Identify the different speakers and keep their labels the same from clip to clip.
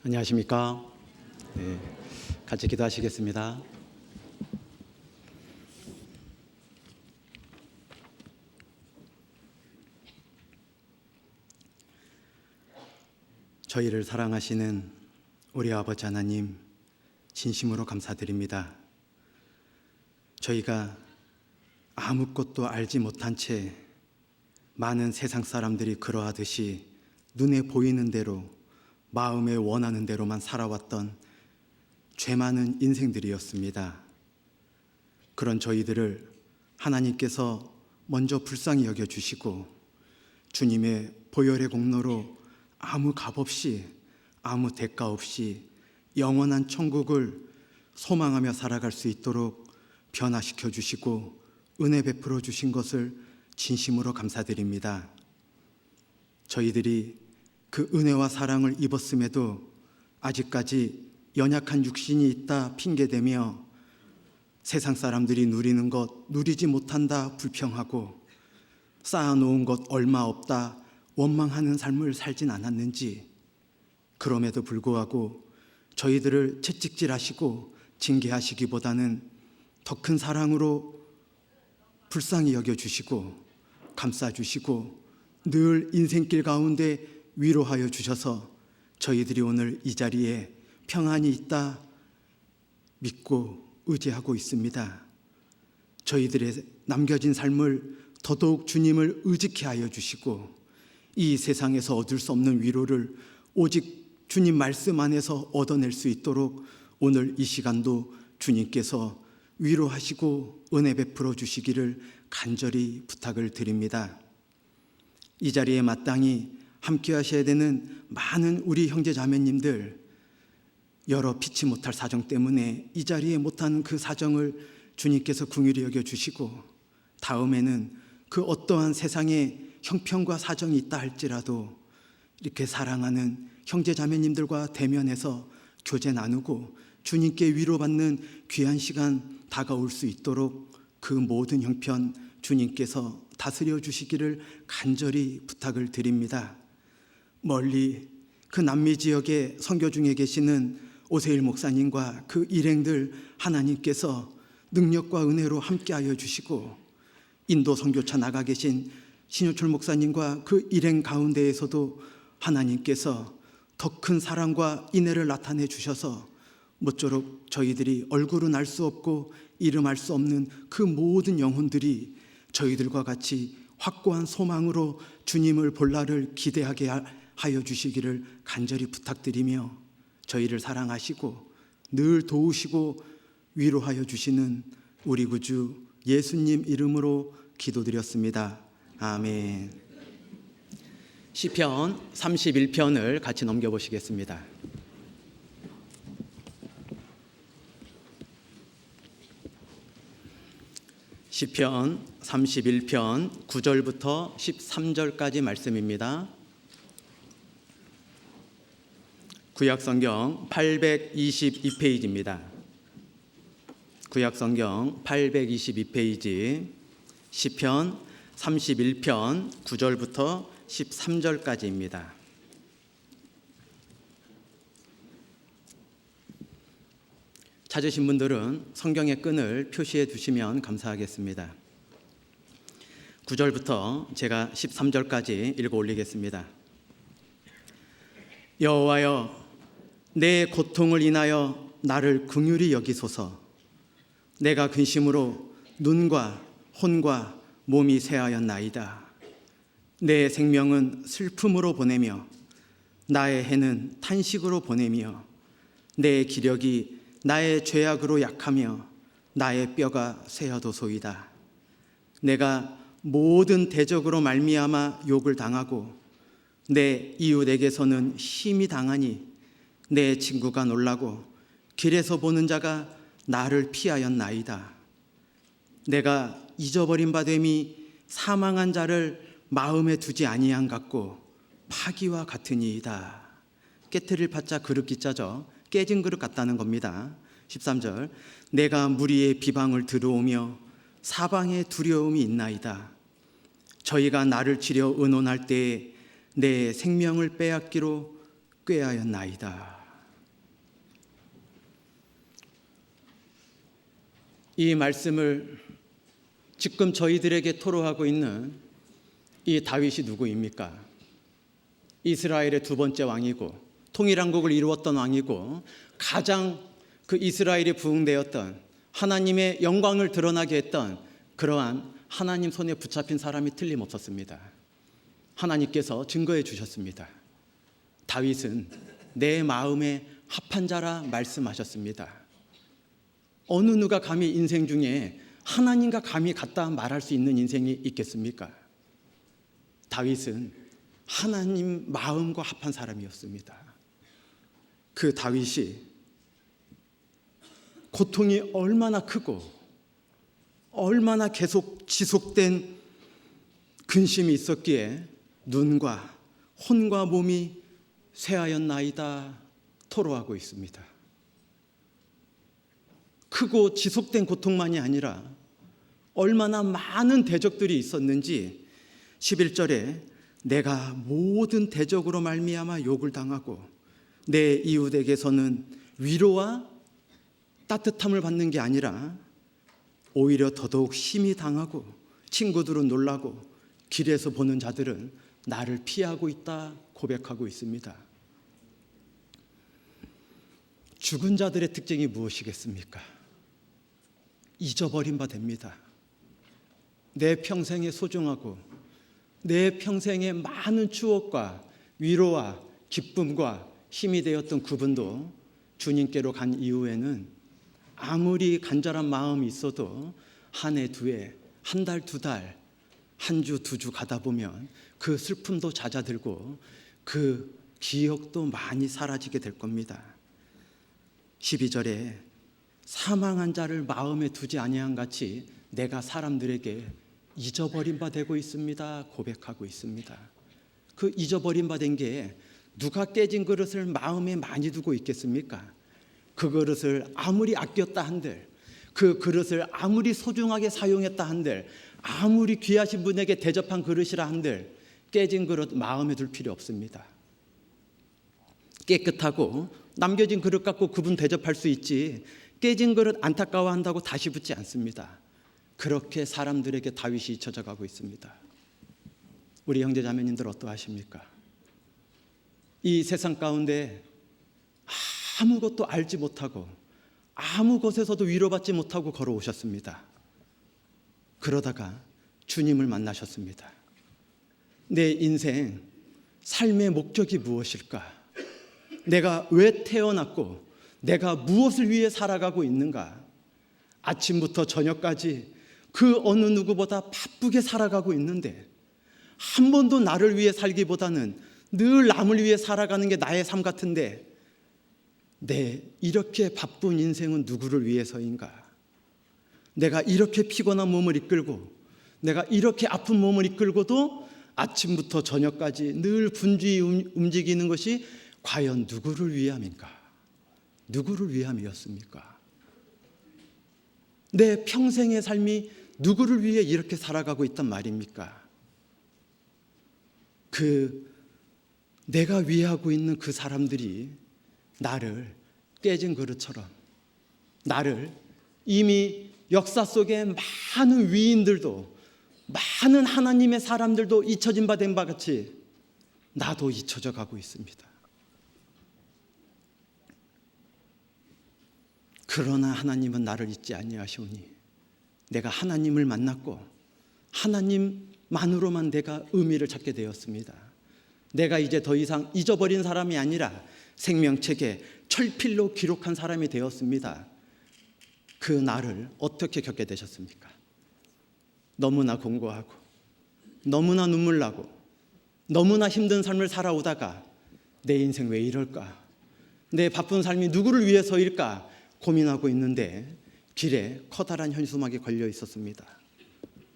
Speaker 1: 안녕하십니까? 네, 같이 기도하시겠습니다. 저희를 사랑하시는 우리 아버지 하나님, 진심으로 감사드립니다. 저희가 아무것도 알지 못한 채 많은 세상 사람들이 그러하듯이 눈에 보이는 대로, 마음에 원하는 대로만 살아왔던 죄 많은 인생들이었습니다. 그런 저희들을 하나님께서 먼저 불쌍히 여겨주시고 주님의 보혈의 공로로 아무 값 없이, 아무 대가 없이 영원한 천국을 소망하며 살아갈 수 있도록 변화시켜 주시고 은혜 베풀어 주신 것을 진심으로 감사드립니다. 저희들이 그 은혜와 사랑을 입었음에도 아직까지 연약한 육신이 있다 핑계대며 세상 사람들이 누리는 것 누리지 못한다 불평하고 쌓아놓은 것 얼마 없다 원망하는 삶을 살진 않았는지, 그럼에도 불구하고 저희들을 채찍질하시고 징계하시기보다는 더 큰 사랑으로 불쌍히 여겨주시고 감싸주시고 늘 인생길 가운데 위로하여 주셔서 저희들이 오늘 이 자리에 평안이 있다 믿고 의지하고 있습니다. 저희들의 남겨진 삶을 더더욱 주님을 의지케 하여 주시고 이 세상에서 얻을 수 없는 위로를 오직 주님 말씀 안에서 얻어낼 수 있도록 오늘 이 시간도 주님께서 위로하시고 은혜 베풀어 주시기를 간절히 부탁을 드립니다. 이 자리에 마땅히 함께 하셔야 되는 많은 우리 형제 자매님들, 여러 피치 못할 사정 때문에 이 자리에 못하는 그 사정을 주님께서 긍휼히 여겨주시고 다음에는 그 어떠한 세상에 형편과 사정이 있다 할지라도 이렇게 사랑하는 형제 자매님들과 대면해서 교제 나누고 주님께 위로받는 귀한 시간 다가올 수 있도록 그 모든 형편 주님께서 다스려 주시기를 간절히 부탁을 드립니다. 멀리 그 남미 지역의 선교 중에 계시는 오세일 목사님과 그 일행들 하나님께서 능력과 은혜로 함께하여 주시고 인도 선교차 나가 계신 신효철 목사님과 그 일행 가운데에서도 하나님께서 더 큰 사랑과 인애를 나타내 주셔서 모쪼록 저희들이 얼굴은 알 수 없고 이름 알 수 없는 그 모든 영혼들이 저희들과 같이 확고한 소망으로 주님을 볼 날을 기대하게 하여 주시기를 간절히 부탁드리며 저희를 사랑하시고 늘 도우시고 위로하여 주시는 우리 구주 예수님 이름으로 기도드렸습니다. 아멘. 시편 31편을 같이 넘겨보시겠습니다. 시편 31편 9절부터 13절까지 말씀입니다. 구약성경 822페이지입니다. 구약성경 822페이지 시편 31편 9절부터 13절까지입니다. 찾으신 분들은 성경의 끈을 표시해 두시면 감사하겠습니다. 9절부터 제가 13절까지 읽어 올리겠습니다. 여호와여, 내 고통을 인하여 나를 긍휼히 여기소서. 내가 근심으로 눈과 혼과 몸이 쇠하였나이다. 내 생명은 슬픔으로 보내며 나의 해는 탄식으로 보내며 내 기력이 나의 죄악으로 약하며 나의 뼈가 쇠하도소이다. 내가 모든 대적으로 말미암아 욕을 당하고 내 이웃에게서는 힘이 당하니 내 친구가 놀라고 길에서 보는 자가 나를 피하였나이다. 내가 잊어버린 바 됨이 사망한 자를 마음에 두지 아니한 같고 파기와 같으니이다. 깨트릴 파자 그릇 기자죠. 깨진 그릇 같다는 겁니다. 13절 내가 무리의 비방을 들어오며 사방에 두려움이 있나이다. 저희가 나를 치려 의논할 때에 내 생명을 빼앗기로 꾀하였나이다. 이 말씀을 지금 저희들에게 토로하고 있는 이 다윗이 누구입니까? 이스라엘의 두 번째 왕이고 통일왕국을 이루었던 왕이고 가장 그 이스라엘이 부흥되었던 하나님의 영광을 드러나게 했던 그러한 하나님 손에 붙잡힌 사람이 틀림없었습니다. 하나님께서 증거해 주셨습니다. 다윗은 내 마음에 합한 자라 말씀하셨습니다. 어느 누가 감히 인생 중에 하나님과 감히 같다 말할 수 있는 인생이 있겠습니까? 다윗은 하나님 마음과 합한 사람이었습니다. 그 다윗이 고통이 얼마나 크고 얼마나 계속 지속된 근심이 있었기에 눈과 혼과 몸이 쇠하였나이다 토로하고 있습니다. 크고 지속된 고통만이 아니라 얼마나 많은 대적들이 있었는지 11절에 내가 모든 대적으로 말미암아 욕을 당하고 내 이웃에게서는 위로와 따뜻함을 받는 게 아니라 오히려 더더욱 심히 당하고 친구들은 놀라고 길에서 보는 자들은 나를 피하고 있다 고백하고 있습니다. 죽은 자들의 특징이 무엇이겠습니까? 잊어버린 바 됩니다. 내 평생에 소중하고 내 평생에 많은 추억과 위로와 기쁨과 힘이 되었던 그분도 주님께로 간 이후에는 아무리 간절한 마음이 있어도 한 해, 두 해, 한 달, 두 달, 한 주, 두 주 가다 보면 그 슬픔도 잦아들고 그 기억도 많이 사라지게 될 겁니다. 12절에 사망한 자를 마음에 두지 아니한 같이 내가 사람들에게 잊어버린 바 되고 있습니다 고백하고 있습니다. 그 잊어버린 바 된 게 누가 깨진 그릇을 마음에 많이 두고 있겠습니까? 그 그릇을 아무리 아꼈다 한들, 그 그릇을 아무리 소중하게 사용했다 한들, 아무리 귀하신 분에게 대접한 그릇이라 한들 깨진 그릇 마음에 둘 필요 없습니다. 깨끗하고 남겨진 그릇 갖고 그분 대접할 수 있지 깨진 그릇 안타까워한다고 다시 붙지 않습니다. 그렇게 사람들에게 다윗이 잊혀져 가고 있습니다. 우리 형제자매님들 어떠하십니까? 이 세상 가운데 아무것도 알지 못하고 아무 곳에서도 위로받지 못하고 걸어오셨습니다. 그러다가 주님을 만나셨습니다. 내 인생, 삶의 목적이 무엇일까? 내가 왜 태어났고 내가 무엇을 위해 살아가고 있는가? 아침부터 저녁까지 그 어느 누구보다 바쁘게 살아가고 있는데 한 번도 나를 위해 살기보다는 늘 남을 위해 살아가는 게 나의 삶 같은데 내 이렇게 바쁜 인생은 누구를 위해서인가? 내가 이렇게 피곤한 몸을 이끌고 내가 이렇게 아픈 몸을 이끌고도 아침부터 저녁까지 늘 분주히 움직이는 것이 과연 누구를 위함인가? 누구를 위함이었습니까? 내 평생의 삶이 누구를 위해 이렇게 살아가고 있단 말입니까? 내가 위하고 있는 그 사람들이 나를 깨진 그릇처럼 나를 이미 역사 속에 많은 위인들도 많은 하나님의 사람들도 잊혀진 바 된 바 같이 나도 잊혀져 가고 있습니다. 그러나 하나님은 나를 잊지 아니하시오니 내가 하나님을 만났고 하나님만으로만 내가 의미를 찾게 되었습니다. 내가 이제 더 이상 잊어버린 사람이 아니라 생명책에 철필로 기록한 사람이 되었습니다. 그 나를 어떻게 겪게 되셨습니까? 너무나 공고하고 너무나 눈물 나고 너무나 힘든 삶을 살아오다가 내 인생 왜 이럴까? 내 바쁜 삶이 누구를 위해서일까? 고민하고 있는데 길에 커다란 현수막이 걸려 있었습니다.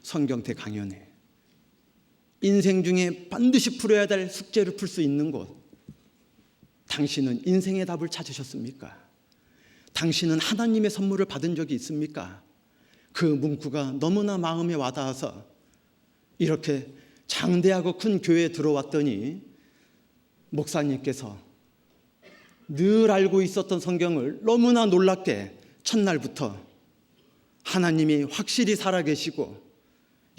Speaker 1: 성경대 강연회. 인생 중에 반드시 풀어야 될 숙제를 풀 수 있는 곳. 당신은 인생의 답을 찾으셨습니까? 당신은 하나님의 선물을 받은 적이 있습니까? 그 문구가 너무나 마음에 와닿아서 이렇게 장대하고 큰 교회에 들어왔더니 목사님께서 늘 알고 있었던 성경을 너무나 놀랍게 첫날부터 하나님이 확실히 살아계시고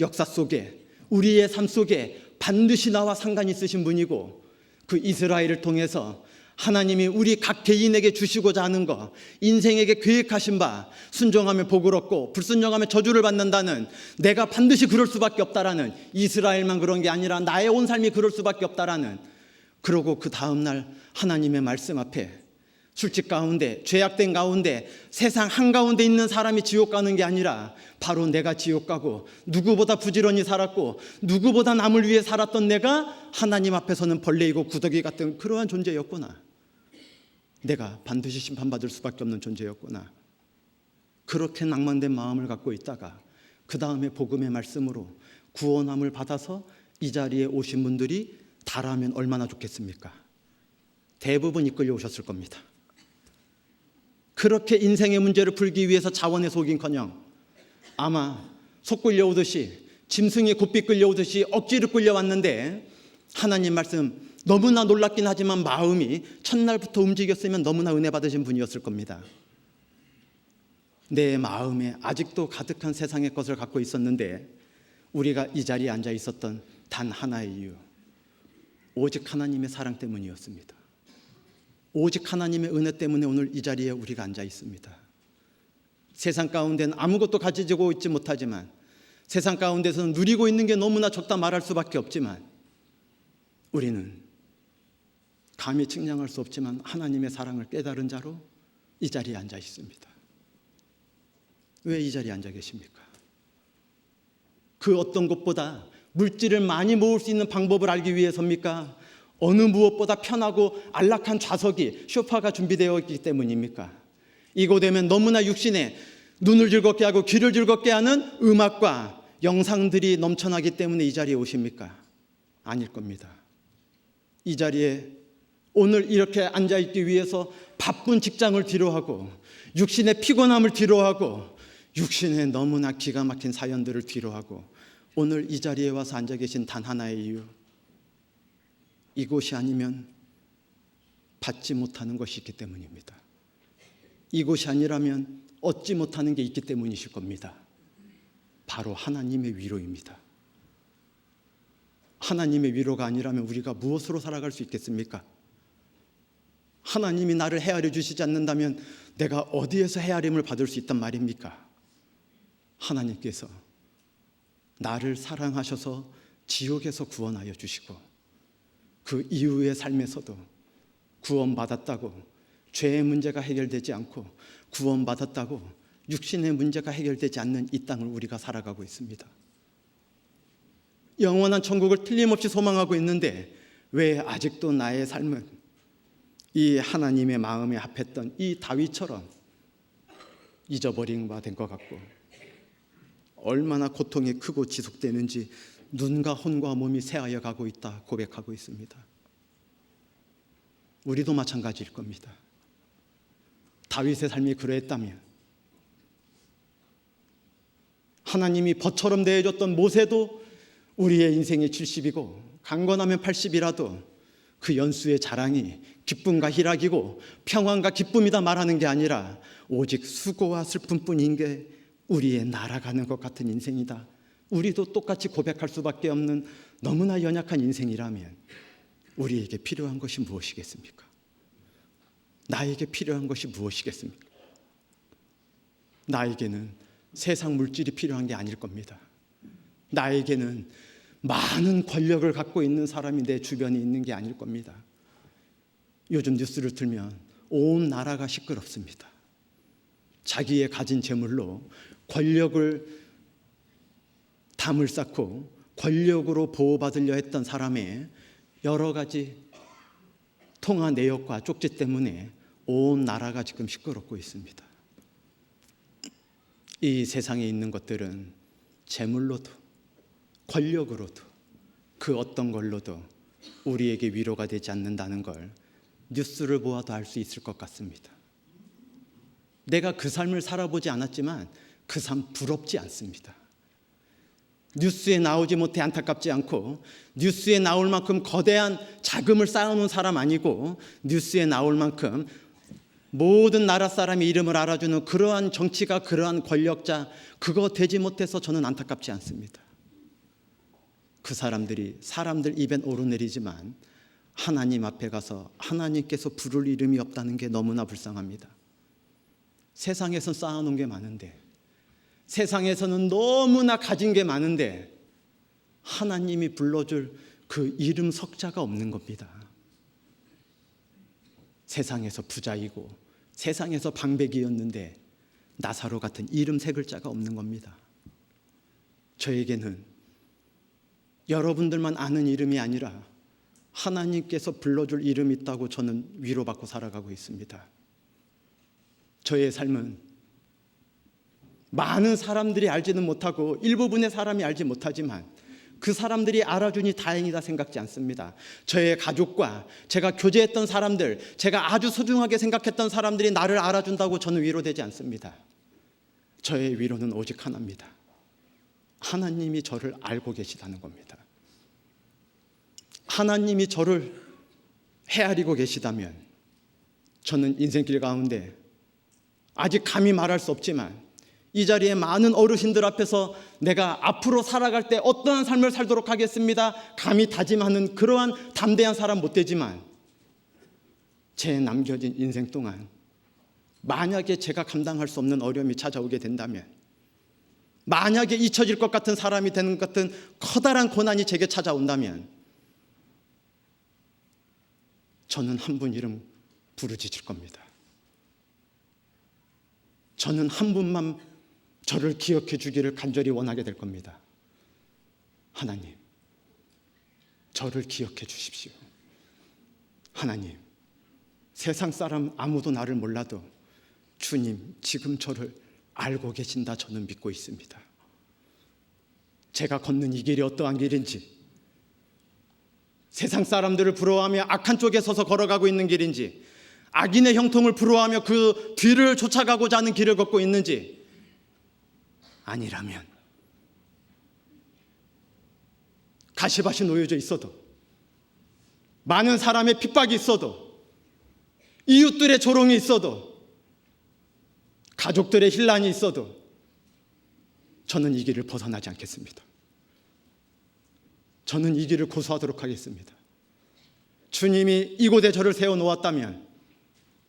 Speaker 1: 역사 속에 우리의 삶 속에 반드시 나와 상관이 있으신 분이고, 그 이스라엘을 통해서 하나님이 우리 각 개인에게 주시고자 하는 것, 인생에게 계획하신 바, 순종하면 복을 얻고 불순종하면 저주를 받는다는, 내가 반드시 그럴 수밖에 없다라는, 이스라엘만 그런 게 아니라 나의 온 삶이 그럴 수밖에 없다라는, 그러고 그 다음날 하나님의 말씀 앞에 술집 가운데, 죄악된 가운데, 세상 한가운데 있는 사람이 지옥 가는 게 아니라 바로 내가 지옥 가고 누구보다 부지런히 살았고 누구보다 남을 위해 살았던 내가 하나님 앞에서는 벌레이고 구더기 같은 그러한 존재였구나. 내가 반드시 심판받을 수밖에 없는 존재였구나. 그렇게 낭만된 마음을 갖고 있다가 그 다음에 복음의 말씀으로 구원함을 받아서 이 자리에 오신 분들이 다라면 얼마나 좋겠습니까? 대부분 이끌려 오셨을 겁니다. 그렇게 인생의 문제를 풀기 위해서 자원에 속인커녕 아마 속 끌려오듯이, 짐승이 곱비 끌려오듯이 억지로 끌려왔는데, 하나님 말씀 너무나 놀랍긴 하지만 마음이 첫날부터 움직였으면 너무나 은혜 받으신 분이었을 겁니다. 내 마음에 아직도 가득한 세상의 것을 갖고 있었는데 우리가 이 자리에 앉아 있었던 단 하나의 이유, 오직 하나님의 사랑 때문이었습니다. 오직 하나님의 은혜 때문에 오늘 이 자리에 우리가 앉아 있습니다. 세상 가운데는 아무것도 가지고 있지 못하지만, 세상 가운데서는 누리고 있는 게 너무나 적다 말할 수밖에 없지만, 우리는 감히 측량할 수 없지만 하나님의 사랑을 깨달은 자로 이 자리에 앉아 있습니다. 왜 이 자리에 앉아 계십니까? 그 어떤 것보다 물질을 많이 모을 수 있는 방법을 알기 위해서입니까? 어느 무엇보다 편하고 안락한 좌석이, 소파가 준비되어 있기 때문입니까? 이곳 되면 너무나 육신에 눈을 즐겁게 하고 귀를 즐겁게 하는 음악과 영상들이 넘쳐나기 때문에 이 자리에 오십니까? 아닐 겁니다. 이 자리에 오늘 이렇게 앉아있기 위해서 바쁜 직장을 뒤로하고, 육신의 피곤함을 뒤로하고, 육신의 너무나 기가 막힌 사연들을 뒤로하고 오늘 이 자리에 와서 앉아 계신 단 하나의 이유, 이곳이 아니면 받지 못하는 것이 있기 때문입니다. 이곳이 아니라면 얻지 못하는 게 있기 때문이실 겁니다. 바로 하나님의 위로입니다. 하나님의 위로가 아니라면 우리가 무엇으로 살아갈 수 있겠습니까? 하나님이 나를 헤아려 주시지 않는다면 내가 어디에서 헤아림을 받을 수 있단 말입니까? 하나님께서 나를 사랑하셔서 지옥에서 구원하여 주시고, 그 이후의 삶에서도 구원받았다고 죄의 문제가 해결되지 않고, 구원받았다고 육신의 문제가 해결되지 않는 이 땅을 우리가 살아가고 있습니다. 영원한 천국을 틀림없이 소망하고 있는데 왜 아직도 나의 삶은 이 하나님의 마음에 합했던 이 다윗처럼 잊어버린 바 된 것 같고, 얼마나 고통이 크고 지속되는지 눈과 혼과 몸이 새하여 가고 있다 고백하고 있습니다. 우리도 마찬가지일 겁니다. 다윗의 삶이 그러했다면, 하나님이 벗처럼 대해줬던 모세도 우리의 인생이 70이고 강건하면 80이라도 그 연수의 자랑이 기쁨과 희락이고 평안과 기쁨이다 말하는 게 아니라 오직 수고와 슬픔뿐인 게 우리의 날아가는 것 같은 인생이다. 우리도 똑같이 고백할 수밖에 없는 너무나 연약한 인생이라면 우리에게 필요한 것이 무엇이겠습니까? 나에게 필요한 것이 무엇이겠습니까? 나에게는 세상 물질이 필요한 게 아닐 겁니다. 나에게는 많은 권력을 갖고 있는 사람이 내 주변에 있는 게 아닐 겁니다. 요즘 뉴스를 틀면 온 나라가 시끄럽습니다. 자기의 가진 재물로 권력을 담을 쌓고 권력으로 보호받으려 했던 사람의 여러 가지 통화 내역과 쪽지 때문에 온 나라가 지금 시끄럽고 있습니다. 이 세상에 있는 것들은 재물로도 권력으로도 그 어떤 걸로도 우리에게 위로가 되지 않는다는 걸 뉴스를 보아도 알 수 있을 것 같습니다. 내가 그 삶을 살아보지 않았지만 그 삶 부럽지 않습니다. 뉴스에 나오지 못해 안타깝지 않고, 뉴스에 나올 만큼 거대한 자금을 쌓아놓은 사람 아니고, 뉴스에 나올 만큼 모든 나라 사람이 이름을 알아주는 그러한 정치가, 그러한 권력자, 그거 되지 못해서 저는 안타깝지 않습니다. 그 사람들이 사람들 입엔 오르내리지만 하나님 앞에 가서 하나님께서 부를 이름이 없다는 게 너무나 불쌍합니다. 세상에선 쌓아놓은 게 많은데, 세상에서는 너무나 가진 게 많은데 하나님이 불러줄 그 이름 석자가 없는 겁니다. 세상에서 부자이고 세상에서 방백이었는데 나사로 같은 이름 세 글자가 없는 겁니다. 저에게는 여러분들만 아는 이름이 아니라 하나님께서 불러줄 이름이 있다고 저는 위로받고 살아가고 있습니다. 저의 삶은 많은 사람들이 알지는 못하고 일부분의 사람이 알지 못하지만 그 사람들이 알아주니 다행이다 생각지 않습니다. 저의 가족과 제가 교제했던 사람들, 제가 아주 소중하게 생각했던 사람들이 나를 알아준다고 저는 위로되지 않습니다. 저의 위로는 오직 하나입니다. 하나님이 저를 알고 계시다는 겁니다. 하나님이 저를 헤아리고 계시다면 저는 인생길 가운데 아직 감히 말할 수 없지만 이 자리에 많은 어르신들 앞에서 내가 앞으로 살아갈 때 어떠한 삶을 살도록 하겠습니다 감히 다짐하는 그러한 담대한 사람 못 되지만 제 남겨진 인생 동안 만약에 제가 감당할 수 없는 어려움이 찾아오게 된다면, 만약에 잊혀질 것 같은 사람이 되는 것 같은 커다란 고난이 제게 찾아온다면 저는 한 분 이름 부르짖을 겁니다. 저는 한 분만 저를 기억해 주기를 간절히 원하게 될 겁니다. 하나님, 저를 기억해 주십시오. 하나님, 세상 사람 아무도 나를 몰라도 주님 지금 저를 알고 계신다 저는 믿고 있습니다. 제가 걷는 이 길이 어떠한 길인지, 세상 사람들을 부러워하며 악한 쪽에 서서 걸어가고 있는 길인지, 악인의 형통을 부러워하며 그 뒤를 쫓아가고자 하는 길을 걷고 있는지, 아니라면 가시밭이 놓여져 있어도, 많은 사람의 핍박이 있어도, 이웃들의 조롱이 있어도, 가족들의 혼란이 있어도 저는 이 길을 벗어나지 않겠습니다. 저는 이 길을 고수하도록 하겠습니다. 주님이 이곳에 저를 세워놓았다면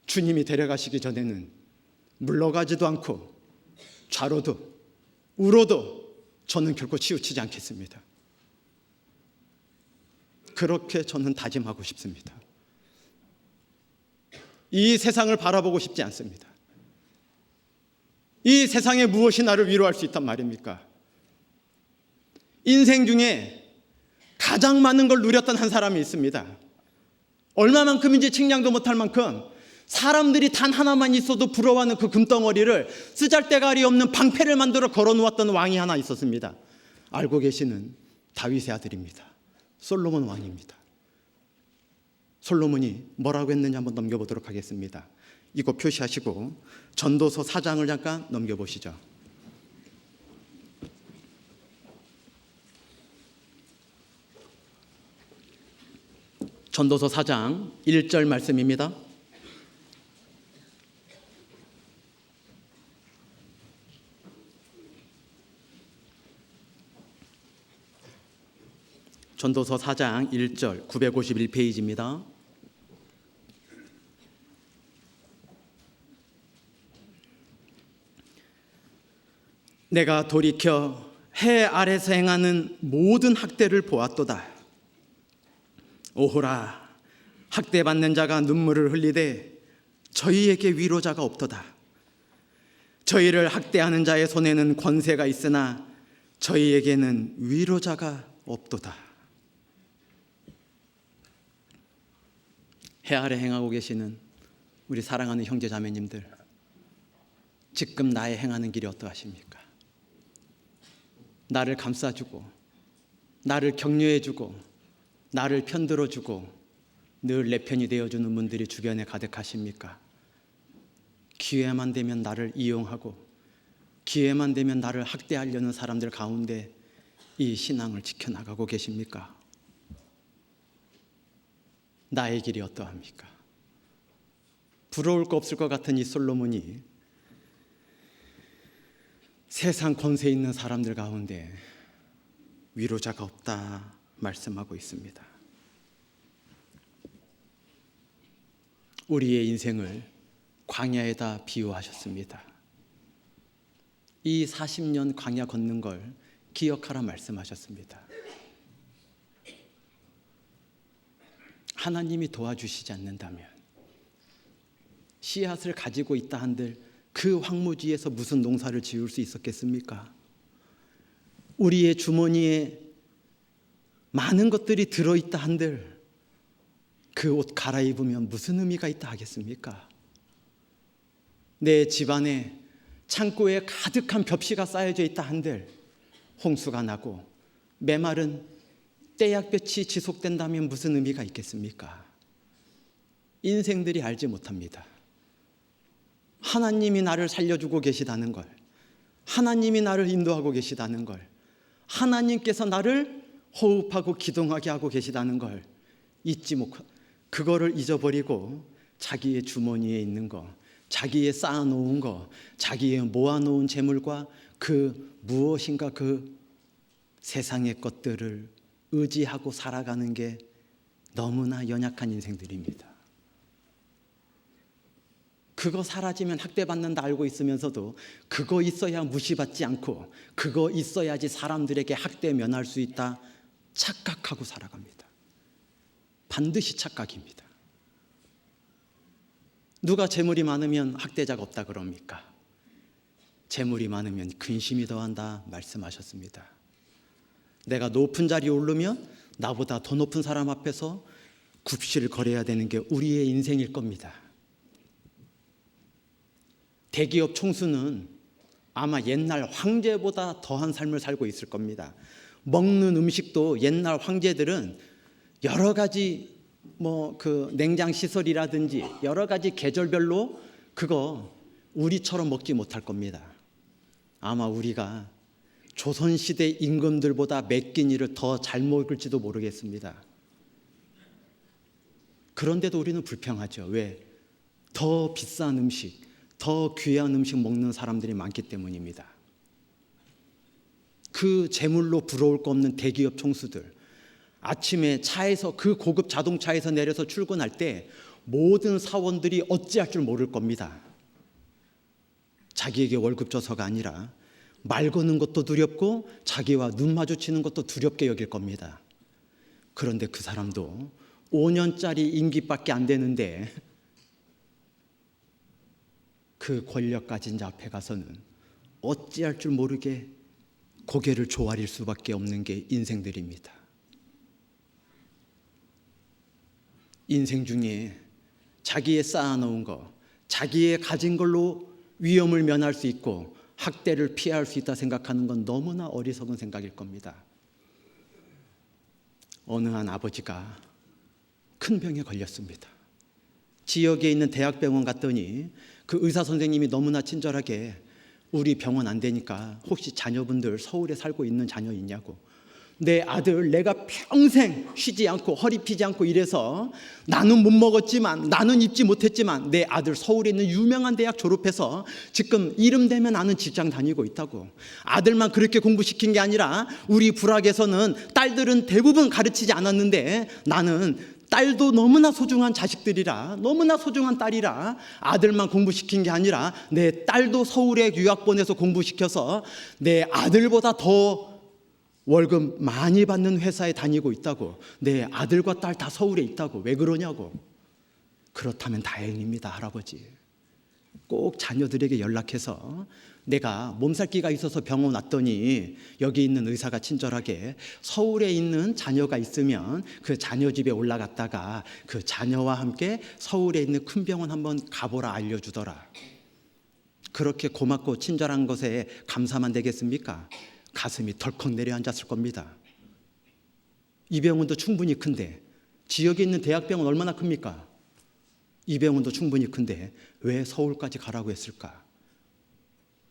Speaker 1: 주님이 데려가시기 전에는 물러가지도 않고 좌로도 우로도 저는 결코 치우치지 않겠습니다. 그렇게 저는 다짐하고 싶습니다. 이 세상을 바라보고 싶지 않습니다. 이 세상에 무엇이 나를 위로할 수 있단 말입니까? 인생 중에 가장 많은 걸 누렸던 한 사람이 있습니다. 얼마만큼인지 측량도 못할 만큼 사람들이 단 하나만 있어도 부러워하는 그 금덩어리를 쓰잘데가리 없는 방패를 만들어 걸어놓았던 왕이 하나 있었습니다. 알고 계시는 다윗의 아들입니다. 솔로몬 왕입니다. 솔로몬이 뭐라고 했는지 한번 넘겨보도록 하겠습니다. 이거 표시하시고 전도서 4장을 잠깐 넘겨보시죠. 전도서 4장 1절 말씀입니다. 전도서 4장 1절 951페이지입니다. 내가 돌이켜 해 아래서 행하는 모든 학대를 보았도다. 오호라, 학대받는 자가 눈물을 흘리되 저희에게 위로자가 없도다. 저희를 학대하는 자의 손에는 권세가 있으나 저희에게는 위로자가 없도다. 해 아래 행하고 계시는 우리 사랑하는 형제 자매님들, 지금 나의 행하는 길이 어떠하십니까? 나를 감싸주고 나를 격려해주고 나를 편들어주고 늘 내 편이 되어주는 분들이 주변에 가득하십니까? 기회만 되면 나를 이용하고 기회만 되면 나를 학대하려는 사람들 가운데 이 신앙을 지켜나가고 계십니까? 나의 길이 어떠합니까? 부러울 거 없을 것 같은 이 솔로몬이 세상 권세 있는 사람들 가운데 위로자가 없다 말씀하고 있습니다. 우리의 인생을 광야에다 비유하셨습니다. 이 40년 광야 걷는 걸 기억하라 말씀하셨습니다. 하나님이 도와주시지 않는다면 씨앗을 가지고 있다 한들 그 황무지에서 무슨 농사를 지을 수 있었겠습니까? 우리의 주머니에 많은 것들이 들어있다 한들 그 옷 갈아입으면 무슨 의미가 있다 하겠습니까? 내 집안에 창고에 가득한 벽시가 쌓여져 있다 한들 홍수가 나고 메마른 떼약볕이 지속된다면 무슨 의미가 있겠습니까? 인생들이 알지 못합니다. 하나님이 나를 살려주고 계시다는 걸, 하나님이 나를 인도하고 계시다는 걸, 하나님께서 나를 호흡하고 기동하게 하고 계시다는 걸 잊지 못하고 그거를 잊어버리고 자기의 주머니에 있는 거, 자기의 쌓아놓은 거, 자기의 모아놓은 재물과 그 무엇인가 그 세상의 것들을 의지하고 살아가는 게 너무나 연약한 인생들입니다. 그거 사라지면 학대받는다 알고 있으면서도 그거 있어야 무시받지 않고 그거 있어야지 사람들에게 학대 면할 수 있다 착각하고 살아갑니다. 반드시 착각입니다. 누가 재물이 많으면 학대자가 없다 그럽니까? 재물이 많으면 근심이 더한다 말씀하셨습니다. 내가 높은 자리에 오르면 나보다 더 높은 사람 앞에서 굽시를 거려야 되는 게 우리의 인생일 겁니다. 대기업 총수는 아마 옛날 황제보다 더한 삶을 살고 있을 겁니다. 먹는 음식도 옛날 황제들은 여러 가지 그 냉장 시설이라든지 여러 가지 계절별로 그거 우리처럼 먹지 못할 겁니다. 아마 우리가 조선시대 임금들보다 몇 끼니를 더 잘 먹을지도 모르겠습니다. 그런데도 우리는 불평하죠. 왜? 더 비싼 음식, 더 귀한 음식 먹는 사람들이 많기 때문입니다. 그 재물로 부러울 거 없는 대기업 총수들, 아침에 차에서 그 고급 자동차에서 내려서 출근할 때 모든 사원들이 어찌할 줄 모를 겁니다. 자기에게 월급 줘서가 아니라 말 거는 것도 두렵고 자기와 눈 마주치는 것도 두렵게 여길 겁니다. 그런데 그 사람도 5년짜리 임기밖에 안 되는데 그 권력 가진 자 앞에 가서는 어찌할 줄 모르게 고개를 조아릴 수밖에 없는 게 인생들입니다. 인생 중에 자기의 쌓아놓은 거, 자기의 가진 걸로 위험을 면할 수 있고 학대를 피할 수 있다 생각하는 건 너무나 어리석은 생각일 겁니다. 어느 한 아버지가 큰 병에 걸렸습니다. 지역에 있는 대학병원 갔더니 그 의사 선생님이 너무나 친절하게 우리 병원 안 되니까 혹시 자녀분들 서울에 살고 있는 자녀 있냐고, 내 아들 내가 평생 쉬지 않고 허리 피지 않고 일해서 나는 못 먹었지만 나는 입지 못했지만 내 아들 서울에 있는 유명한 대학 졸업해서 지금 이름 되면 아는 직장 다니고 있다고. 아들만 그렇게 공부시킨 게 아니라 우리 부락에서는 딸들은 대부분 가르치지 않았는데 나는 딸도 너무나 소중한 자식들이라, 너무나 소중한 딸이라 아들만 공부시킨 게 아니라 내 딸도 서울에 유학 보내서 공부시켜서 내 아들보다 더 월급 많이 받는 회사에 다니고 있다고. 내 아들과 딸 다 서울에 있다고. 왜 그러냐고. 그렇다면 다행입니다, 할아버지. 꼭 자녀들에게 연락해서 내가 몸살기가 있어서 병원 왔더니 여기 있는 의사가 친절하게 서울에 있는 자녀가 있으면 그 자녀 집에 올라갔다가 그 자녀와 함께 서울에 있는 큰 병원 한번 가보라 알려주더라. 그렇게 고맙고 친절한 것에 감사만 되겠습니까? 가슴이 덜컥 내려앉았을 겁니다. 이 병원도 충분히 큰데, 지역에 있는 대학병원 얼마나 큽니까? 이 병원도 충분히 큰데 왜 서울까지 가라고 했을까?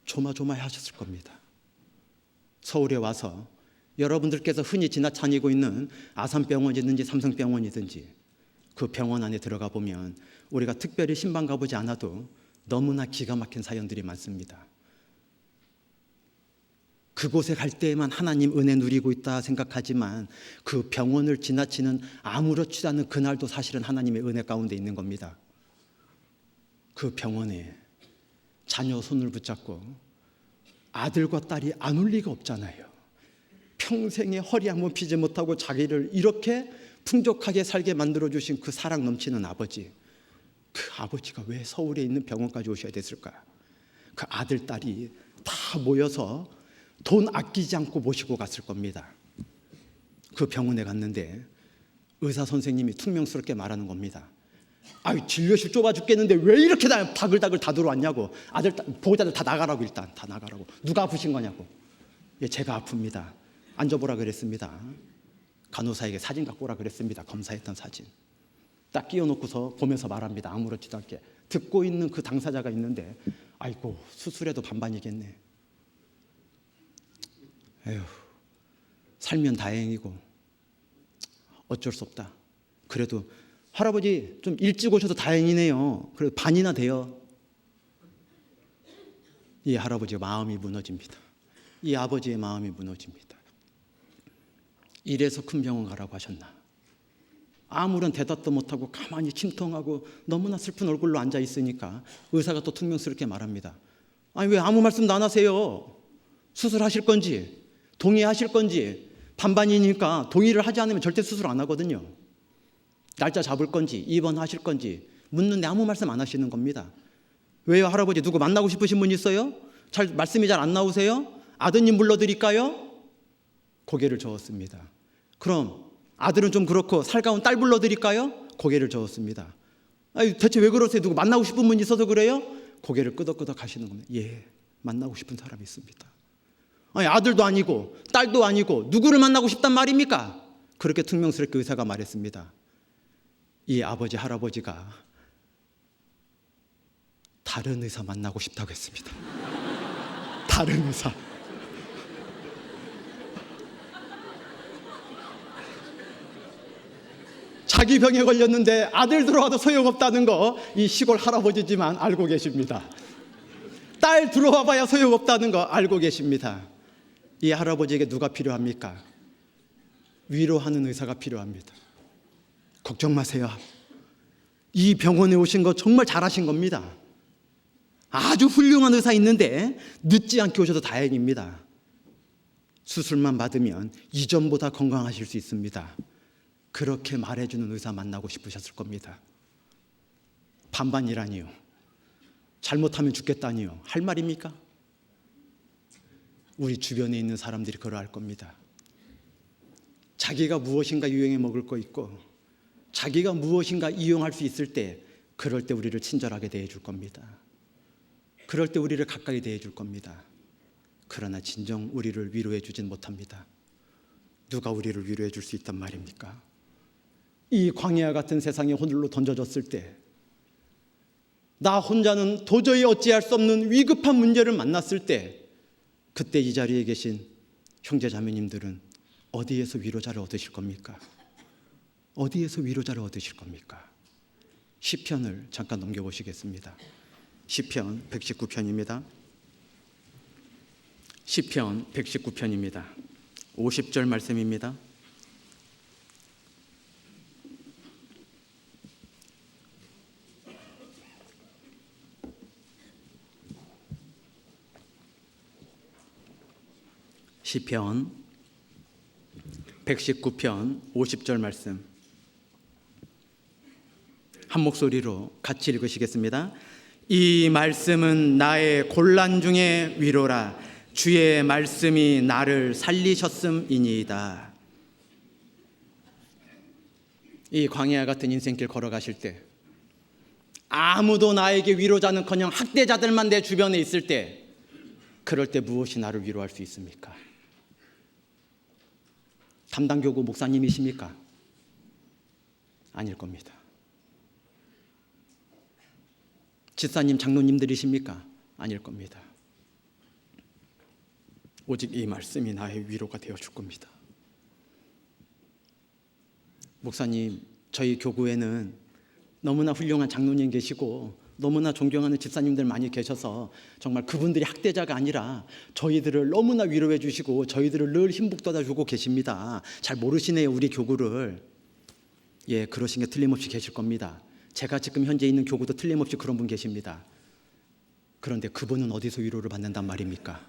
Speaker 1: 조마조마해 하셨을 겁니다. 서울에 와서 여러분들께서 흔히 지나다니고 있는 아산병원이든지 삼성병원이든지 그 병원 안에 들어가 보면 우리가 특별히 신방 가보지 않아도 너무나 기가 막힌 사연들이 많습니다. 그곳에 갈 때에만 하나님 은혜 누리고 있다 생각하지만 그 병원을 지나치는 아무렇지도 않은 그날도 사실은 하나님의 은혜 가운데 있는 겁니다. 그 병원에 자녀 손을 붙잡고 아들과 딸이 안 올 리가 없잖아요. 평생에 허리 한번 피지 못하고 자기를 이렇게 풍족하게 살게 만들어주신 그 사랑 넘치는 아버지, 그 아버지가 왜 서울에 있는 병원까지 오셔야 됐을까? 그 아들, 딸이 다 모여서 돈 아끼지 않고 모시고 갔을 겁니다. 그 병원에 갔는데 의사 선생님이 퉁명스럽게 말하는 겁니다. 아유, 진료실 좁아 죽겠는데 왜 이렇게 다 다글다글 다 들어왔냐고. 아들, 보호자들 다 나가라고, 일단 다 나가라고. 누가 아프신 거냐고. 예, 제가 아픕니다. 앉아보라 그랬습니다. 간호사에게 사진 갖고 오라 그랬습니다. 검사했던 사진 딱 끼워놓고서 보면서 말합니다. 아무렇지도 않게. 듣고 있는 그 당사자가 있는데 아이고, 수술해도 반반이겠네. 에휴, 살면 다행이고 어쩔 수 없다. 그래도 할아버지 좀 일찍 오셔서 다행이네요. 그래도 반이나 돼요. 이 할아버지의 마음이 무너집니다. 이 아버지의 마음이 무너집니다. 이래서 큰 병원 가라고 하셨나? 아무런 대답도 못하고 가만히 침통하고 너무나 슬픈 얼굴로 앉아 있으니까 의사가 또 퉁명스럽게 말합니다. 아니, 왜 아무 말씀도 안 하세요? 수술하실 건지 동의하실 건지. 반반이니까 동의를 하지 않으면 절대 수술 안 하거든요. 날짜 잡을 건지 입원하실 건지 묻는데 아무 말씀 안 하시는 겁니다. 왜요? 할아버지 누구 만나고 싶으신 분 있어요? 말씀이 잘 안 나오세요? 아드님 불러드릴까요? 고개를 저었습니다. 그럼 아들은 좀 그렇고 살가운 딸 불러드릴까요? 고개를 저었습니다. 아니, 대체 왜 그러세요? 누구 만나고 싶은 분 있어서 그래요? 고개를 끄덕끄덕 하시는 겁니다. 예, 만나고 싶은 사람이 있습니다. 아니, 아들도 아니고 딸도 아니고 누구를 만나고 싶단 말입니까? 그렇게 퉁명스럽게 의사가 말했습니다. 이 아버지 할아버지가 다른 의사 만나고 싶다고 했습니다. 다른 의사. 자기 병에 걸렸는데 아들 들어와도 소용없다는 거 이 시골 할아버지지만 알고 계십니다. 딸 들어와 봐야 소용없다는 거 알고 계십니다. 이 할아버지에게 누가 필요합니까? 위로하는 의사가 필요합니다. 걱정 마세요. 이 병원에 오신 거 정말 잘하신 겁니다. 아주 훌륭한 의사 있는데 늦지 않게 오셔도 다행입니다. 수술만 받으면 이전보다 건강하실 수 있습니다. 그렇게 말해주는 의사 만나고 싶으셨을 겁니다. 반반이라니요. 잘못하면 죽겠다니요. 할 말입니까? 우리 주변에 있는 사람들이 그러할 겁니다. 자기가 무엇인가 유용해 먹을 거 있고 자기가 무엇인가 이용할 수 있을 때 그럴 때 우리를 친절하게 대해줄 겁니다. 그럴 때 우리를 가까이 대해줄 겁니다. 그러나 진정 우리를 위로해 주진 못합니다. 누가 우리를 위로해 줄 수 있단 말입니까? 이 광야 같은 세상에 홀로 던져졌을 때 나 혼자는 도저히 어찌할 수 없는 위급한 문제를 만났을 때 그때 이 자리에 계신 형제 자매님들은 어디에서 위로자를 얻으실 겁니까? 어디에서 위로자를 얻으실 겁니까? 시편을 잠깐 넘겨보시겠습니다. 시편 119편입니다. 시편 119편입니다. 50절 말씀입니다. 시편 119편 50절 말씀 한 목소리로 같이 읽으시겠습니다. 이 말씀은 나의 곤란 중에 위로라. 주의 말씀이 나를 살리셨음이니이다. 이 광야 같은 인생길 걸어가실 때 아무도 나에게 위로자는커녕 학대자들만 내 주변에 있을 때 그럴 때 무엇이 나를 위로할 수 있습니까? 담당교구 목사님이십니까? 아닐 겁니다. 집사님, 장로님들이십니까? 아닐 겁니다. 오직 이 말씀이 나의 위로가 되어줄 겁니다. 목사님, 저희 교구에는 너무나 훌륭한 장로님 계시고 너무나 존경하는 집사님들 많이 계셔서 정말 그분들이 학대자가 아니라 저희들을 너무나 위로해 주시고 저희들을 늘 힘북돋아 주고 계십니다. 잘 모르시네요, 우리 교구를. 예, 그러신 게 틀림없이 계실 겁니다. 제가 지금 현재 있는 교구도 틀림없이 그런 분 계십니다. 그런데 그분은 어디서 위로를 받는단 말입니까?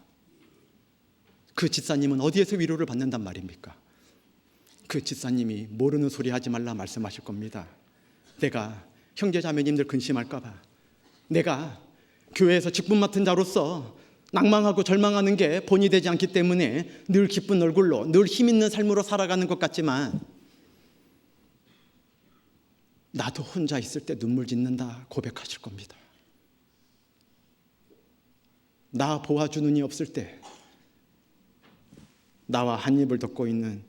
Speaker 1: 그 집사님은 어디에서 위로를 받는단 말입니까? 그 집사님이 모르는 소리 하지 말라 말씀하실 겁니다. 내가 형제자매님들 근심할까 봐, 내가 교회에서 직분 맡은 자로서 낭망하고 절망하는 게 본이 되지 않기 때문에 늘 기쁜 얼굴로, 늘 힘 있는 삶으로 살아가는 것 같지만 나도 혼자 있을 때 눈물 짓는다 고백하실 겁니다. 나 보아주는 이 없을 때 나와 한 입을 덮고 있는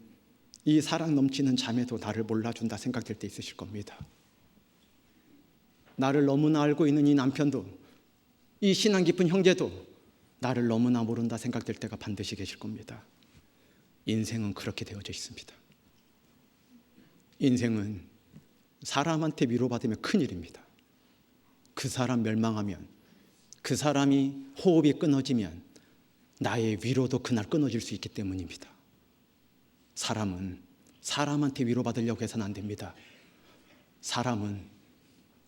Speaker 1: 이 사랑 넘치는 자매도 나를 몰라준다 생각될 때 있으실 겁니다. 나를 너무나 알고 있는 이 남편도, 이 신앙 깊은 형제도 나를 너무나 모른다 생각될 때가 반드시 계실 겁니다. 인생은 그렇게 되어져 있습니다. 인생은 사람한테 위로받으면 큰일입니다. 그 사람 멸망하면, 그 사람이 호흡이 끊어지면 나의 위로도 그날 끊어질 수 있기 때문입니다. 사람은 사람한테 위로받으려고 해서는 안 됩니다. 사람은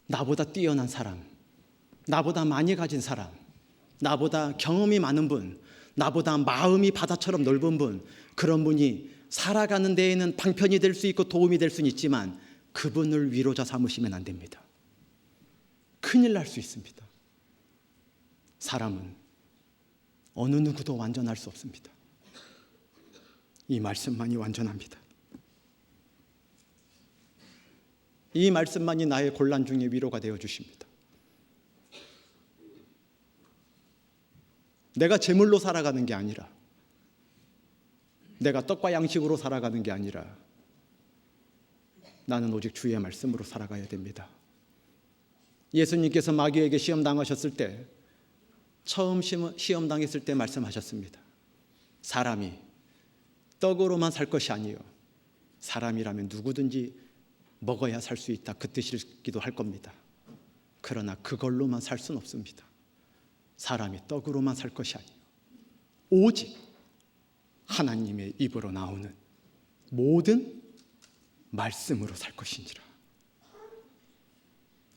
Speaker 1: 나보다 뛰어난 사람, 나보다 많이 가진 사람, 나보다 경험이 많은 분, 나보다 마음이 바다처럼 넓은 분, 그런 분이 살아가는 데에는 방편이 될 수 있고 도움이 될 수는 있지만 그분을 위로자 삼으시면 안 됩니다. 큰일 날 수 있습니다. 사람은 어느 누구도 완전할 수 없습니다. 이 말씀만이 완전합니다. 이 말씀만이 나의 곤란 중에 위로가 되어 주십니다. 내가 재물로 살아가는 게 아니라, 내가 떡과 양식으로 살아가는 게 아니라 나는 오직 주의 말씀으로 살아가야 됩니다. 예수님께서 마귀에게 시험 당하셨을 때, 처음 시험 당했을 때 말씀하셨습니다. 사람이 떡으로만 살 것이 아니요 사람이라면 누구든지 먹어야 살 수 있다, 그 뜻이기도 할 겁니다. 그러나 그걸로만 살 수는 없습니다. 사람이 떡으로만 살 것이 아니요 오직 하나님의 입으로 나오는 모든 말씀으로 살 것인지라.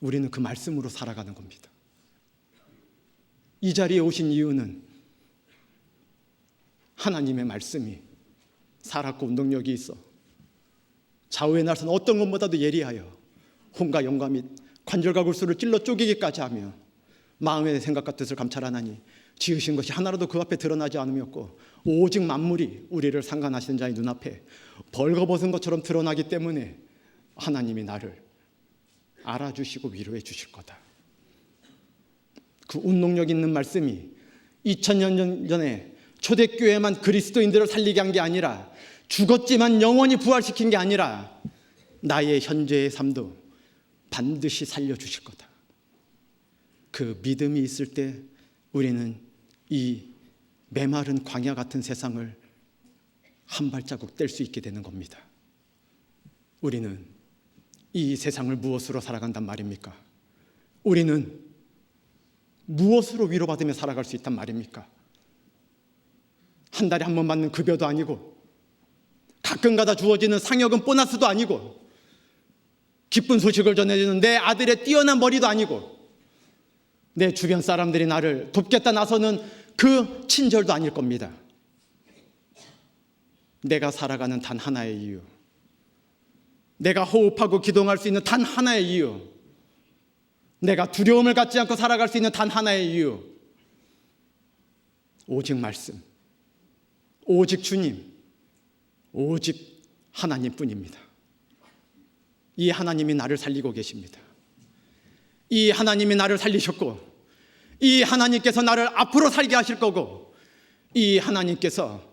Speaker 1: 우리는 그 말씀으로 살아가는 겁니다. 이 자리에 오신 이유는 하나님의 말씀이 살았고 운동력이 있어 좌우의 날선 어떤 것보다도 예리하여 혼과 영과 및 관절과 골수를 찔러 쪼개기까지 하며 마음의 생각과 뜻을 감찰하나니 지으신 것이 하나라도 그 앞에 드러나지 않으였고 오직 만물이 우리를 상관하시는 자의 눈앞에 벌거벗은 것처럼 드러나기 때문에 하나님이 나를 알아주시고 위로해 주실 거다. 그 운동력 있는 말씀이 2000년 전에 초대교회만 그리스도인들을 살리게 한 게 아니라, 죽었지만 영원히 부활시킨 게 아니라 나의 현재의 삶도 반드시 살려주실 거다. 그 믿음이 있을 때 우리는 이 메마른 광야 같은 세상을 한 발자국 뗄 수 있게 되는 겁니다. 우리는 이 세상을 무엇으로 살아간단 말입니까? 우리는 무엇으로 위로받으며 살아갈 수 있단 말입니까? 한 달에 한 번 받는 급여도 아니고, 가끔가다 주어지는 상여금 보너스도 아니고, 기쁜 소식을 전해주는 내 아들의 뛰어난 머리도 아니고, 내 주변 사람들이 나를 돕겠다 나서는 그 친절도 아닐 겁니다. 내가 살아가는 단 하나의 이유, 내가 호흡하고 기동할 수 있는 단 하나의 이유, 내가 두려움을 갖지 않고 살아갈 수 있는 단 하나의 이유, 오직 말씀, 오직 주님, 오직 하나님뿐입니다. 이 하나님이 나를 살리고 계십니다. 이 하나님이 나를 살리셨고, 이 하나님께서 나를 앞으로 살게 하실 거고, 이 하나님께서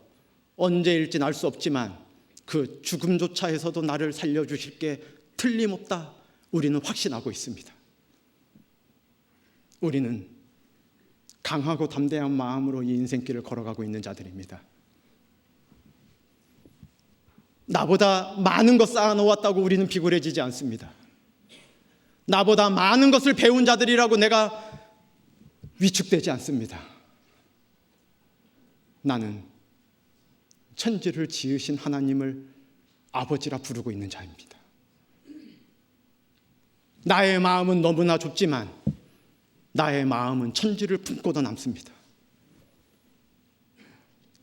Speaker 1: 언제일지는 알 수 없지만 그 죽음조차에서도 나를 살려주실 게 틀림없다, 우리는 확신하고 있습니다. 우리는 강하고 담대한 마음으로 이 인생길을 걸어가고 있는 자들입니다. 나보다 많은 것 쌓아놓았다고 우리는 비굴해지지 않습니다. 나보다 많은 것을 배운 자들이라고 내가 위축되지 않습니다. 나는 천지를 지으신 하나님을 아버지라 부르고 있는 자입니다. 나의 마음은 너무나 좁지만 나의 마음은 천지를 품고도 남습니다.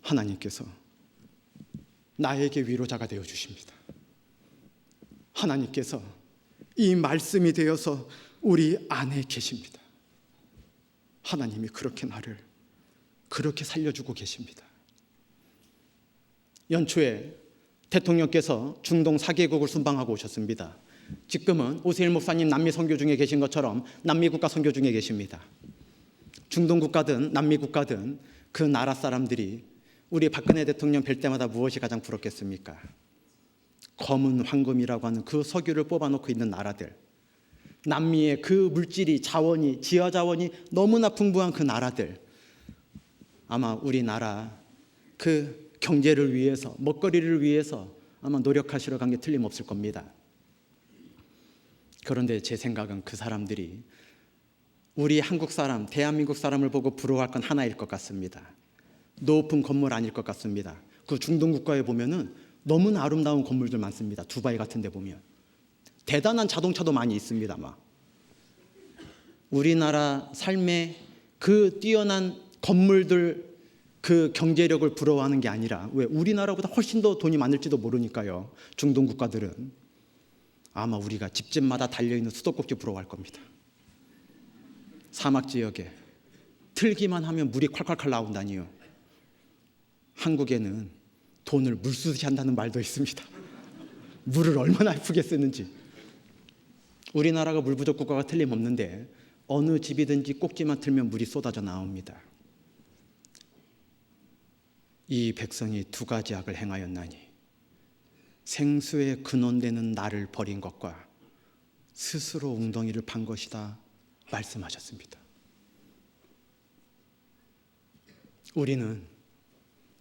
Speaker 1: 하나님께서 나에게 위로자가 되어 주십니다. 하나님께서 이 말씀이 되어서 우리 안에 계십니다. 하나님이 그렇게 나를 그렇게 살려주고 계십니다. 연초에 대통령께서 중동 4개국을 순방하고 오셨습니다. 지금은 오세일 목사님 남미 선교 중에 계신 것처럼 남미 국가 선교 중에 계십니다. 중동 국가든 남미 국가든 그 나라 사람들이 우리 박근혜 대통령 뵐 때마다 무엇이 가장 부럽겠습니까? 검은 황금이라고 하는 그 석유를 뽑아놓고 있는 나라들, 남미의 그 물질이 자원이 지하 자원이 너무나 풍부한 그 나라들, 아마 우리나라 그 경제를 위해서 먹거리를 위해서 아마 노력하시러 간 게 틀림없을 겁니다. 그런데 제 생각은 그 사람들이 우리 한국 사람, 대한민국 사람을 보고 부러워할 건 하나일 것 같습니다. 높은 건물 아닐 것 같습니다. 그 중동 국가에 보면은 너무나 아름다운 건물들 많습니다. 두바이 같은 데 보면 대단한 자동차도 많이 있습니다. 막 우리나라 삶의 그 뛰어난 건물들, 그 경제력을 부러워하는 게 아니라, 왜 우리나라보다 훨씬 더 돈이 많을지도 모르니까요. 중동 국가들은 아마 우리가 집집마다 달려있는 수도꼭지 부러워할 겁니다. 사막 지역에 틀기만 하면 물이 콸콸콸 나온다니요. 한국에는 돈을 물쓰듯이 한다는 말도 있습니다. 물을 얼마나 예쁘게 쓰는지. 우리나라가 물 부족 국가가 틀림없는데 어느 집이든지 꼭지만 틀면 물이 쏟아져 나옵니다. 이 백성이 두 가지 악을 행하였나니 생수의 근원되는 나를 버린 것과 스스로 웅덩이를 판 것이다 말씀하셨습니다. 우리는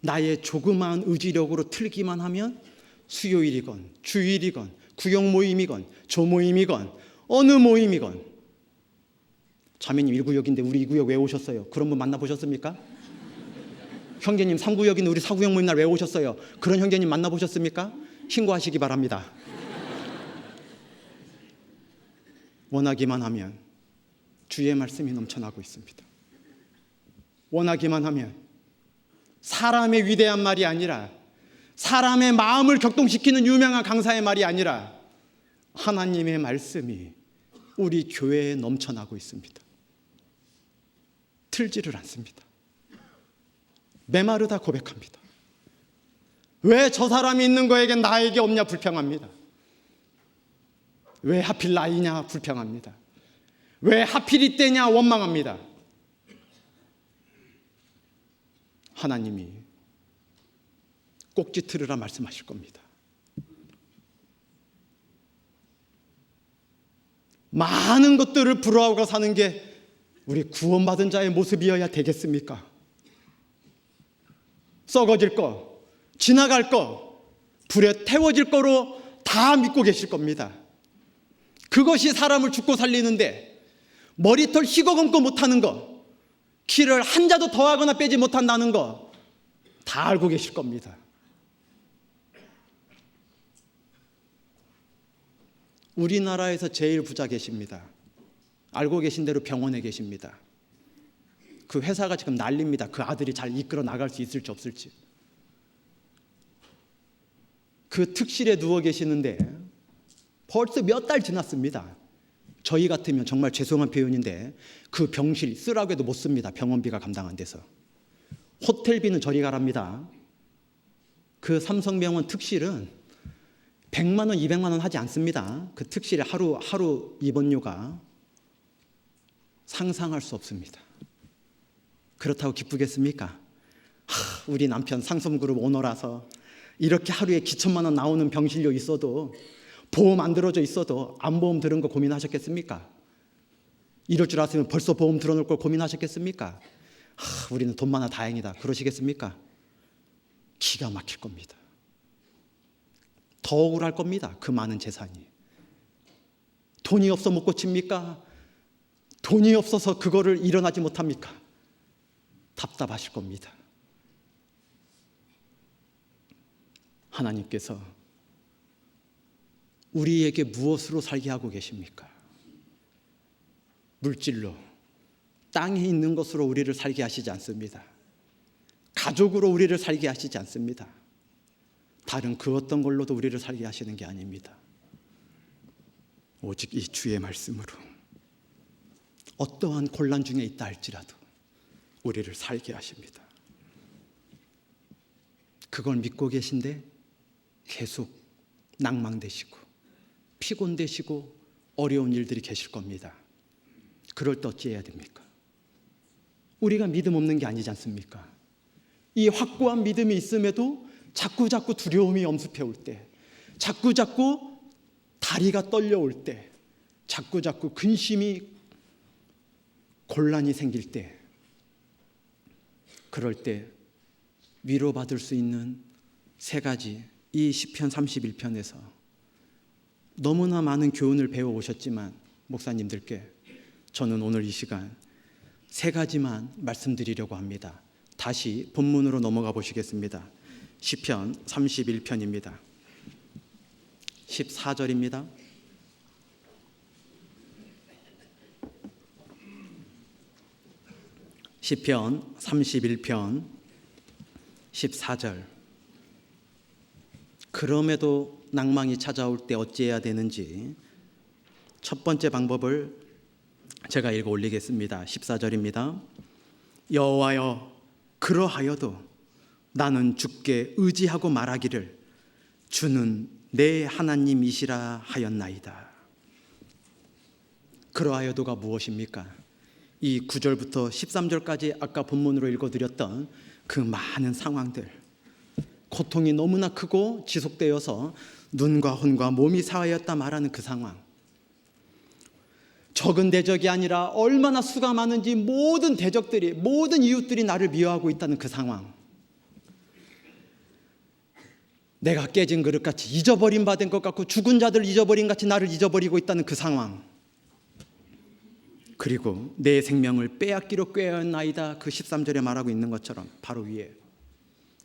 Speaker 1: 나의 조그마한 의지력으로 틀기만 하면 수요일이건 주일이건 구역 모임이건 조모임이건 어느 모임이건, 자매님 1구역인데 우리 2구역 왜 오셨어요? 그런 분 만나보셨습니까? 형제님 3구역인데 우리 4구역 모임 날 왜 오셨어요? 그런 형제님 만나보셨습니까? 신고하시기 바랍니다. 원하기만 하면 주의 말씀이 넘쳐나고 있습니다. 원하기만 하면 사람의 위대한 말이 아니라, 사람의 마음을 격동시키는 유명한 강사의 말이 아니라 하나님의 말씀이 우리 교회에 넘쳐나고 있습니다. 틀지를 않습니다. 메마르다 고백합니다. 왜 저 사람이 있는 거에겐 나에게 없냐 불평합니다. 왜 하필 나이냐 불평합니다. 왜 하필 이때냐 원망합니다. 하나님이 꼭지 틀으라 말씀하실 겁니다. 많은 것들을 부러워하고 사는 게 우리 구원받은 자의 모습이어야 되겠습니까? 썩어질 거, 지나갈 거, 불에 태워질 거로 다 믿고 계실 겁니다. 그것이 사람을 죽고 살리는데 머리털 희거금고 못하는 거, 키를 한 자도 더하거나 빼지 못한다는 거 다 알고 계실 겁니다. 우리나라에서 제일 부자 계십니다. 알고 계신 대로 병원에 계십니다. 그 회사가 지금 난립니다. 그 아들이 잘 이끌어 나갈 수 있을지 없을지. 그 특실에 누워 계시는데 벌써 몇 달 지났습니다. 저희 같으면 정말 죄송한 표현인데 그 병실 쓰라고 해도 못 씁니다. 병원비가 감당 안 돼서. 호텔비는 저리 가랍니다. 그 삼성병원 특실은 100만 원, 200만 원 하지 않습니다. 그 특실의 하루 입원료가 상상할 수 없습니다. 그렇다고 기쁘겠습니까? 우리 남편 상som그룹 오너라서 이렇게 하루에 기천만 원 나오는 병실료 있어도, 보험 안 들어져 있어도 암보험 들은 거 고민하셨겠습니까? 이럴 줄 알았으면 벌써 보험 들어놓을 걸 고민하셨겠습니까? 우리는 돈 많아 다행이다 그러시겠습니까? 기가 막힐 겁니다. 더 억울할 겁니다. 그 많은 재산이. 돈이 없어 못 고칩니까? 돈이 없어서 그거를 일어나지 못합니까? 답답하실 겁니다. 하나님께서 우리에게 무엇으로 살게 하고 계십니까? 물질로, 땅에 있는 것으로 우리를 살게 하시지 않습니다. 가족으로 우리를 살게 하시지 않습니다. 다른 그 어떤 걸로도 우리를 살게 하시는 게 아닙니다. 오직 이 주의 말씀으로 어떠한 곤란 중에 있다 할지라도 우리를 살게 하십니다. 그걸 믿고 계신데 계속 낭망되시고 피곤되시고 어려운 일들이 계실 겁니다. 그럴 때 어찌해야 됩니까? 우리가 믿음 없는 게 아니지 않습니까? 이 확고한 믿음이 있음에도 자꾸 두려움이 엄습해 올 때, 자꾸 다리가 떨려올 때, 자꾸 근심이 곤란이 생길 때, 그럴 때 위로받을 수 있는 세 가지, 이 시편 31편에서 너무나 많은 교훈을 배워오셨지만 목사님들께 저는 오늘 이 시간 세 가지만 말씀드리려고 합니다. 다시 본문으로 넘어가 보시겠습니다. 시편 31편입니다. 14절입니다. 시편 31편 14절. 그럼에도 낭망이 찾아올 때 어찌해야 되는지 첫 번째 방법을 제가 읽어 올리겠습니다. 14절입니다. 여호와여, 그러하여도 나는 주께 의지하고 말하기를 주는 내 하나님이시라 하였나이다. 그러하여도가 무엇입니까? 이 9절부터 13절까지 아까 본문으로 읽어드렸던 그 많은 상황들, 고통이 너무나 크고 지속되어서 눈과 혼과 몸이 사하였다 말하는 그 상황, 적은 대적이 아니라 얼마나 수가 많은지 모든 대적들이, 모든 이웃들이 나를 미워하고 있다는 그 상황, 내가 깨진 그릇같이 잊어버림 받은 것 같고 죽은 자들 잊어버린 같이 나를 잊어버리고 있다는 그 상황, 그리고 내 생명을 빼앗기로 꾀었나이다, 그 13절에 말하고 있는 것처럼 바로 위에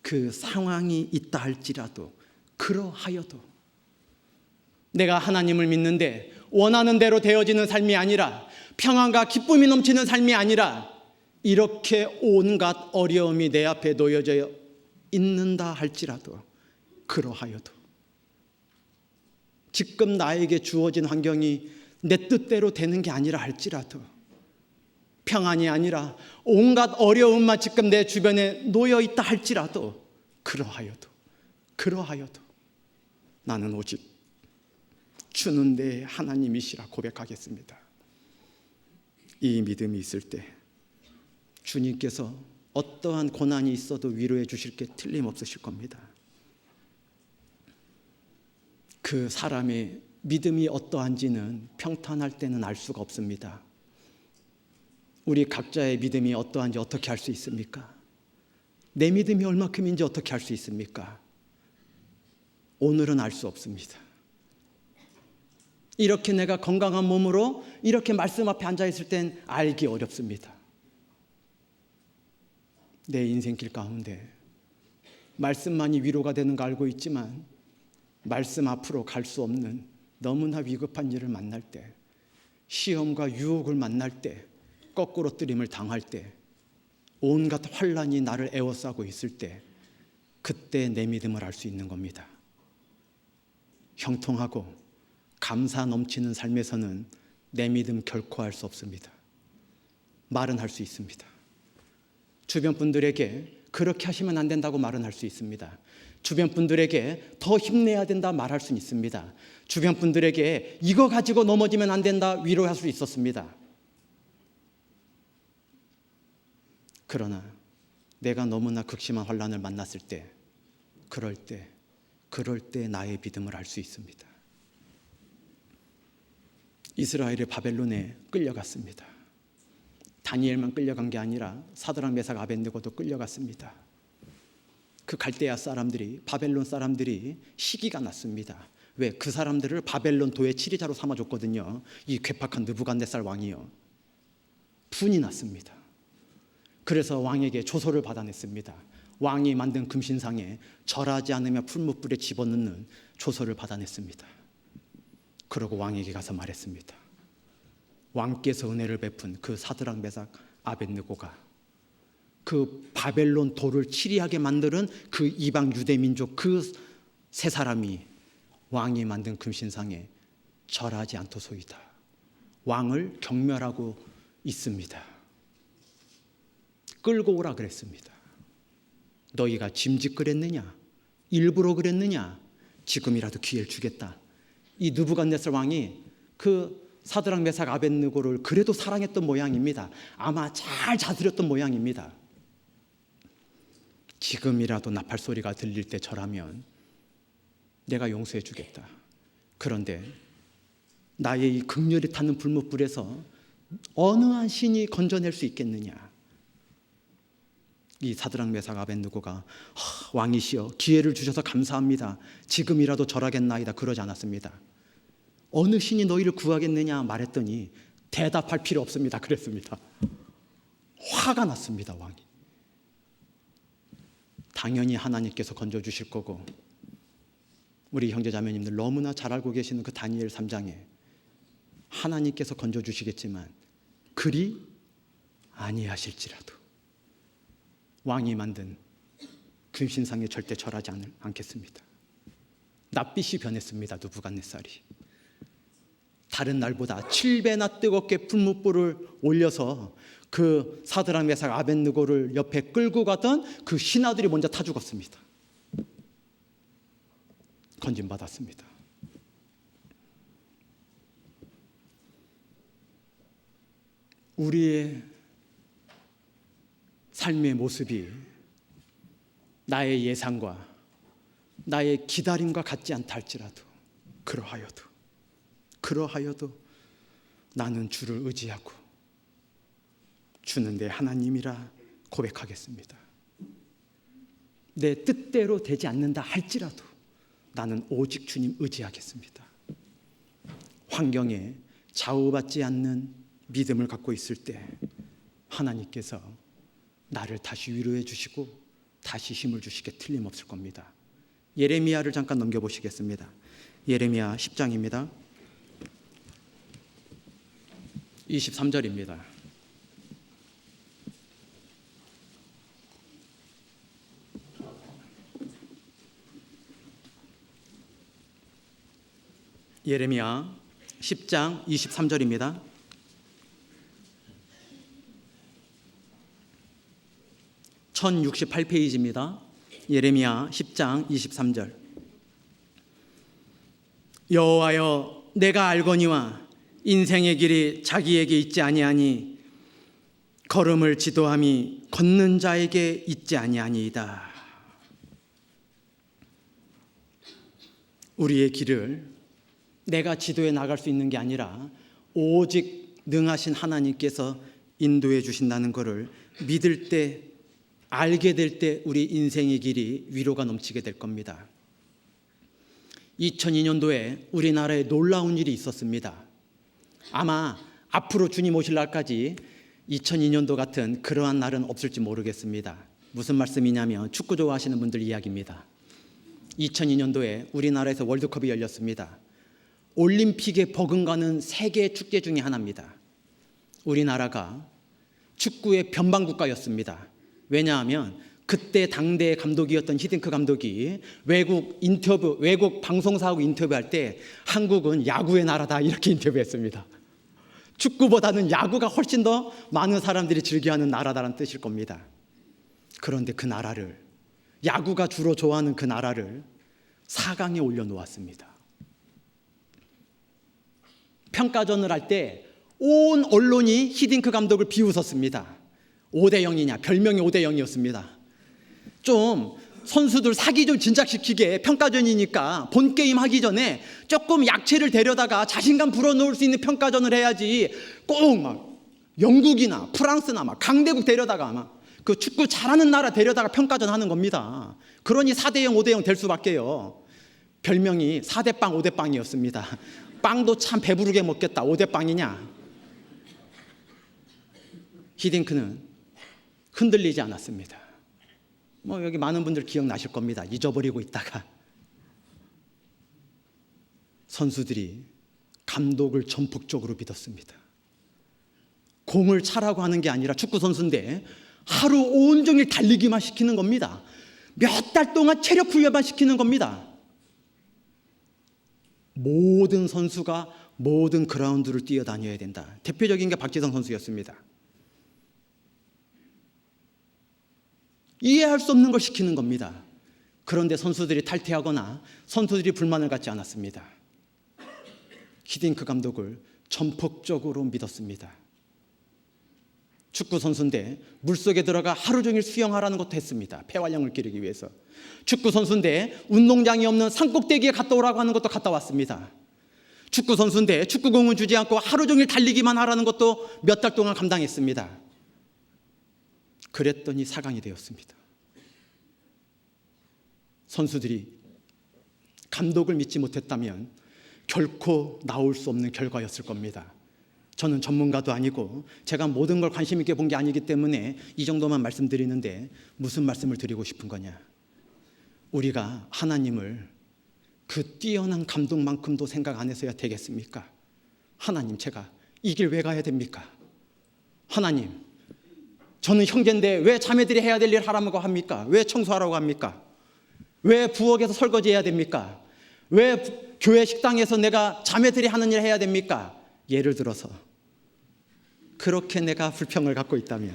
Speaker 1: 그 상황이 있다 할지라도, 그러하여도 내가 하나님을 믿는데 원하는 대로 되어지는 삶이 아니라, 평안과 기쁨이 넘치는 삶이 아니라 이렇게 온갖 어려움이 내 앞에 놓여져 있는다 할지라도, 그러하여도 지금 나에게 주어진 환경이 내 뜻대로 되는 게 아니라 할지라도, 평안이 아니라 온갖 어려움만 지금 내 주변에 놓여 있다 할지라도, 그러하여도 나는 오직 주는 내 하나님이시라 고백하겠습니다. 이 믿음이 있을 때 주님께서 어떠한 고난이 있어도 위로해 주실 게 틀림없으실 겁니다. 그 사람의 믿음이 어떠한지는 평탄할 때는 알 수가 없습니다. 우리 각자의 믿음이 어떠한지 어떻게 알 수 있습니까? 내 믿음이 얼마큼인지 어떻게 알 수 있습니까? 오늘은 알 수 없습니다. 이렇게 내가 건강한 몸으로 이렇게 말씀 앞에 앉아있을 땐 알기 어렵습니다. 내 인생길 가운데 말씀만이 위로가 되는 거 알고 있지만 말씀 앞으로 갈 수 없는 너무나 위급한 일을 만날 때, 시험과 유혹을 만날 때, 거꾸로 뜨림을 당할 때, 온갖 환란이 나를 에워싸고 있을 때, 그때 내 믿음을 알 수 있는 겁니다. 형통하고 감사 넘치는 삶에서는 내 믿음 결코 알 수 없습니다. 말은 할 수 있습니다. 주변 분들에게 그렇게 하시면 안 된다고 말은 할 수 있습니다. 주변 분들에게 더 힘내야 된다 말할 수 있습니다. 주변 분들에게 이거 가지고 넘어지면 안 된다 위로할 수 있었습니다. 그러나 내가 너무나 극심한 환란을 만났을 때, 그럴 때 나의 믿음을 알 수 있습니다. 이스라엘이 바벨론에 끌려갔습니다. 다니엘만 끌려간 게 아니라 사드락 메삭 아벤느고도 끌려갔습니다. 그 갈대아 사람들이, 바벨론 사람들이 시기가 났습니다. 왜? 그 사람들을 바벨론 도의 치리자로 삼아줬거든요. 이 괴팍한 느부갓네살 왕이요. 분이 났습니다. 그래서 왕에게 조서를 받아냈습니다. 왕이 만든 금신상에 절하지 않으면 풀무불에 집어넣는 조서를 받아냈습니다. 그러고 왕에게 가서 말했습니다. 왕께서 은혜를 베푼 그 사드락 메삭 아벳느고가 그 바벨론 도를 치리하게 만드는 그 이방 유대 민족 그 세 사람이 왕이 만든 금신상에 절하지 않도소이다. 왕을 경멸하고 있습니다. 끌고 오라 그랬습니다. 너희가 짐짓 그랬느냐? 일부러 그랬느냐? 지금이라도 기회를 주겠다. 이 느부갓네살 왕이 그 사드락 메삭 아벳느고를 그래도 사랑했던 모양입니다. 아마 잘 다스렸던 모양입니다. 지금이라도 나팔 소리가 들릴 때 절하면 내가 용서해 주겠다. 그런데 나의 이 극렬히 타는 불못불에서 어느 한 신이 건져낼 수 있겠느냐? 이 사드락 메삭 아벳느고가 왕이시여 기회를 주셔서 감사합니다. 지금이라도 절하겠나이다. 그러지 않았습니다. 어느 신이 너희를 구하겠느냐 말했더니 대답할 필요 없습니다. 그랬습니다. 화가 났습니다. 왕이. 당연히 하나님께서 건져주실 거고 우리 형제자매님들 너무나 잘 알고 계시는 그 다니엘 3장에 하나님께서 건져주시겠지만 그리 아니하실지라도 왕이 만든 금신상에 절대 절하지 않겠습니다. 낯빛이 변했습니다. 느부갓네살이. 다른 날보다 7배나 뜨겁게 풀무불을 올려서 그 사드락 메삭 아벳느고를 옆에 끌고 가던 그 신하들이 먼저 타 죽었습니다. 건진받았습니다. 우리의 삶의 모습이 나의 예상과 나의 기다림과 같지 않다 할지라도 그러하여도 나는 주를 의지하고 주는 내 하나님이라 고백하겠습니다. 내 뜻대로 되지 않는다 할지라도 나는 오직 주님 의지하겠습니다. 환경에 좌우받지 않는 믿음을 갖고 있을 때 하나님께서 나를 다시 위로해 주시고 다시 힘을 주시게 틀림없을 겁니다. 예레미야를 잠깐 넘겨보시겠습니다. 예레미야 10장입니다. 23절입니다. 예레미야 10장 23절입니다. (1068페이지입니다) 예레미야 10장 23절. 여호와여 내가 알거니와 인생의 길이 자기에게 있지 아니하니 걸음을 지도함이 걷는 자에게 있지 아니하니이다. 우리의 길을 내가 지도해 나갈 수 있는 게 아니라 오직 능하신 하나님께서 인도해 주신다는 것을 믿을 때, 알게 될 때 우리 인생의 길이 위로가 넘치게 될 겁니다. 2002년도에 우리나라에 놀라운 일이 있었습니다. 아마 앞으로 주님 오실 날까지 2002년도 같은 그러한 날은 없을지 모르겠습니다. 무슨 말씀이냐면 축구 좋아하시는 분들 이야기입니다. 2002년도에 우리나라에서 월드컵이 열렸습니다. 올림픽에 버금가는 세계 축제 중에 하나입니다. 우리나라가 축구의 변방국가였습니다. 왜냐하면 그때 당대 감독이었던 히딩크 감독이 외국 방송사하고 인터뷰할 때 한국은 야구의 나라다 이렇게 인터뷰했습니다. 축구보다는 야구가 훨씬 더 많은 사람들이 즐겨하는 나라다라는 뜻일 겁니다. 그런데 그 나라를, 야구가 주로 좋아하는 그 나라를 4강에 올려놓았습니다. 평가전을 할 때 온 언론이 히딩크 감독을 비웃었습니다. 5대0이냐, 별명이 5대0이었습니다. 좀 선수들 사기 좀 진작시키게, 평가전이니까 본게임 하기 전에 조금 약체를 데려다가 자신감 불어넣을 수 있는 평가전을 해야지 꼭 막 영국이나 프랑스나 막 강대국 데려다가 막 그 축구 잘하는 나라 데려다가 평가전 하는 겁니다. 그러니 4대0, 5대0 될 수밖에요. 별명이 4대 빵, 5대 빵이었습니다. 빵도 참 배부르게 먹겠다. 5대 빵이냐? 히딩크는 흔들리지 않았습니다. 여기 많은 분들 기억나실 겁니다. 잊어버리고 있다가 선수들이 감독을 전폭적으로 믿었습니다. 공을 차라고 하는 게 아니라 축구 선수인데 하루 온종일 달리기만 시키는 겁니다. 몇 달 동안 체력 훈련만 시키는 겁니다. 모든 선수가 모든 그라운드를 뛰어다녀야 된다. 대표적인 게 박지성 선수였습니다. 이해할 수 없는 걸 시키는 겁니다. 그런데 선수들이 탈퇴하거나 선수들이 불만을 갖지 않았습니다. 히딩크 감독을 전폭적으로 믿었습니다. 축구 선수인데 물속에 들어가 하루 종일 수영하라는 것도 했습니다. 폐활량을 기르기 위해서. 축구 선수인데 운동장이 없는 산꼭대기에 갔다 오라고 하는 것도 갔다 왔습니다. 축구 선수인데 축구공은 주지 않고 하루 종일 달리기만 하라는 것도 몇 달 동안 감당했습니다. 그랬더니 4강이 되었습니다. 선수들이 감독을 믿지 못했다면 결코 나올 수 없는 결과였을 겁니다. 저는 전문가도 아니고 제가 모든 걸 관심 있게 본 게 아니기 때문에 이 정도만 말씀드리는데 무슨 말씀을 드리고 싶은 거냐? 우리가 하나님을 그 뛰어난 감독만큼도 생각 안 해서야 되겠습니까? 하나님, 제가 이 길 왜 가야 됩니까? 하나님, 저는 형제인데 왜 자매들이 해야 될 일 하라고 합니까? 왜 청소하라고 합니까? 왜 부엌에서 설거지해야 됩니까? 왜 교회 식당에서 내가 자매들이 하는 일 해야 됩니까? 예를 들어서 그렇게 내가 불평을 갖고 있다면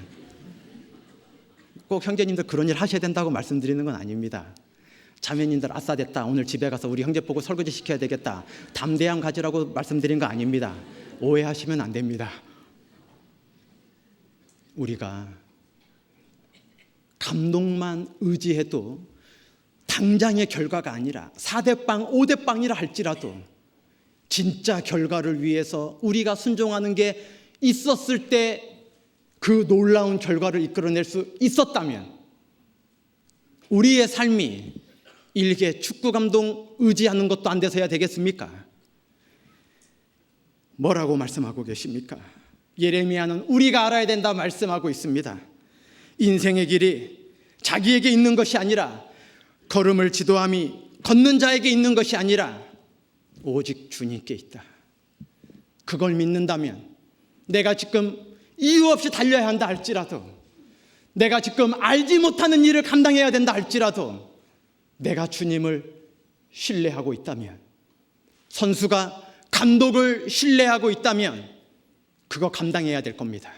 Speaker 1: 꼭 형제님들 그런 일 하셔야 된다고 말씀드리는 건 아닙니다. 자매님들 아싸 됐다. 오늘 집에 가서 우리 형제 보고 설거지 시켜야 되겠다. 담대함 가지라고 말씀드린 거 아닙니다. 오해하시면 안 됩니다. 우리가 감동만 의지해도 당장의 결과가 아니라 4대 빵, 5대 빵이라 할지라도 진짜 결과를 위해서 우리가 순종하는 게 있었을 때 그 놀라운 결과를 이끌어낼 수 있었다면 우리의 삶이 일개 축구 감독 의지하는 것도 안 돼서야 되겠습니까? 뭐라고 말씀하고 계십니까? 예레미야는 우리가 알아야 된다 말씀하고 있습니다. 인생의 길이 자기에게 있는 것이 아니라 걸음을 지도함이 걷는 자에게 있는 것이 아니라 오직 주님께 있다. 그걸 믿는다면 내가 지금 이유 없이 달려야 한다 할지라도, 내가 지금 알지 못하는 일을 감당해야 된다 할지라도 내가 주님을 신뢰하고 있다면, 선수가 감독을 신뢰하고 있다면 그거 감당해야 될 겁니다.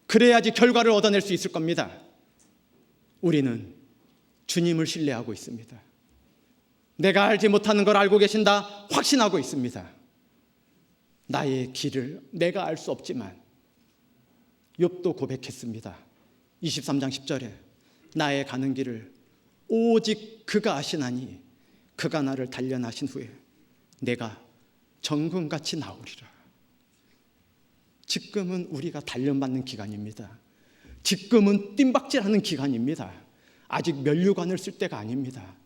Speaker 1: 그래야지 결과를 얻어낼 수 있을 겁니다. 우리는 주님을 신뢰하고 있습니다. 내가 알지 못하는 걸 알고 계신다 확신하고 있습니다. 나의 길을 내가 알 수 없지만 욥도 고백했습니다. 23장 10절에 나의 가는 길을 오직 그가 아시나니 그가 나를 단련하신 후에 내가 정금같이 나오리라. 지금은 우리가 단련받는 기간입니다. 지금은 뜀박질하는 기간입니다. 아직 면류관을 쓸 때가 아닙니다.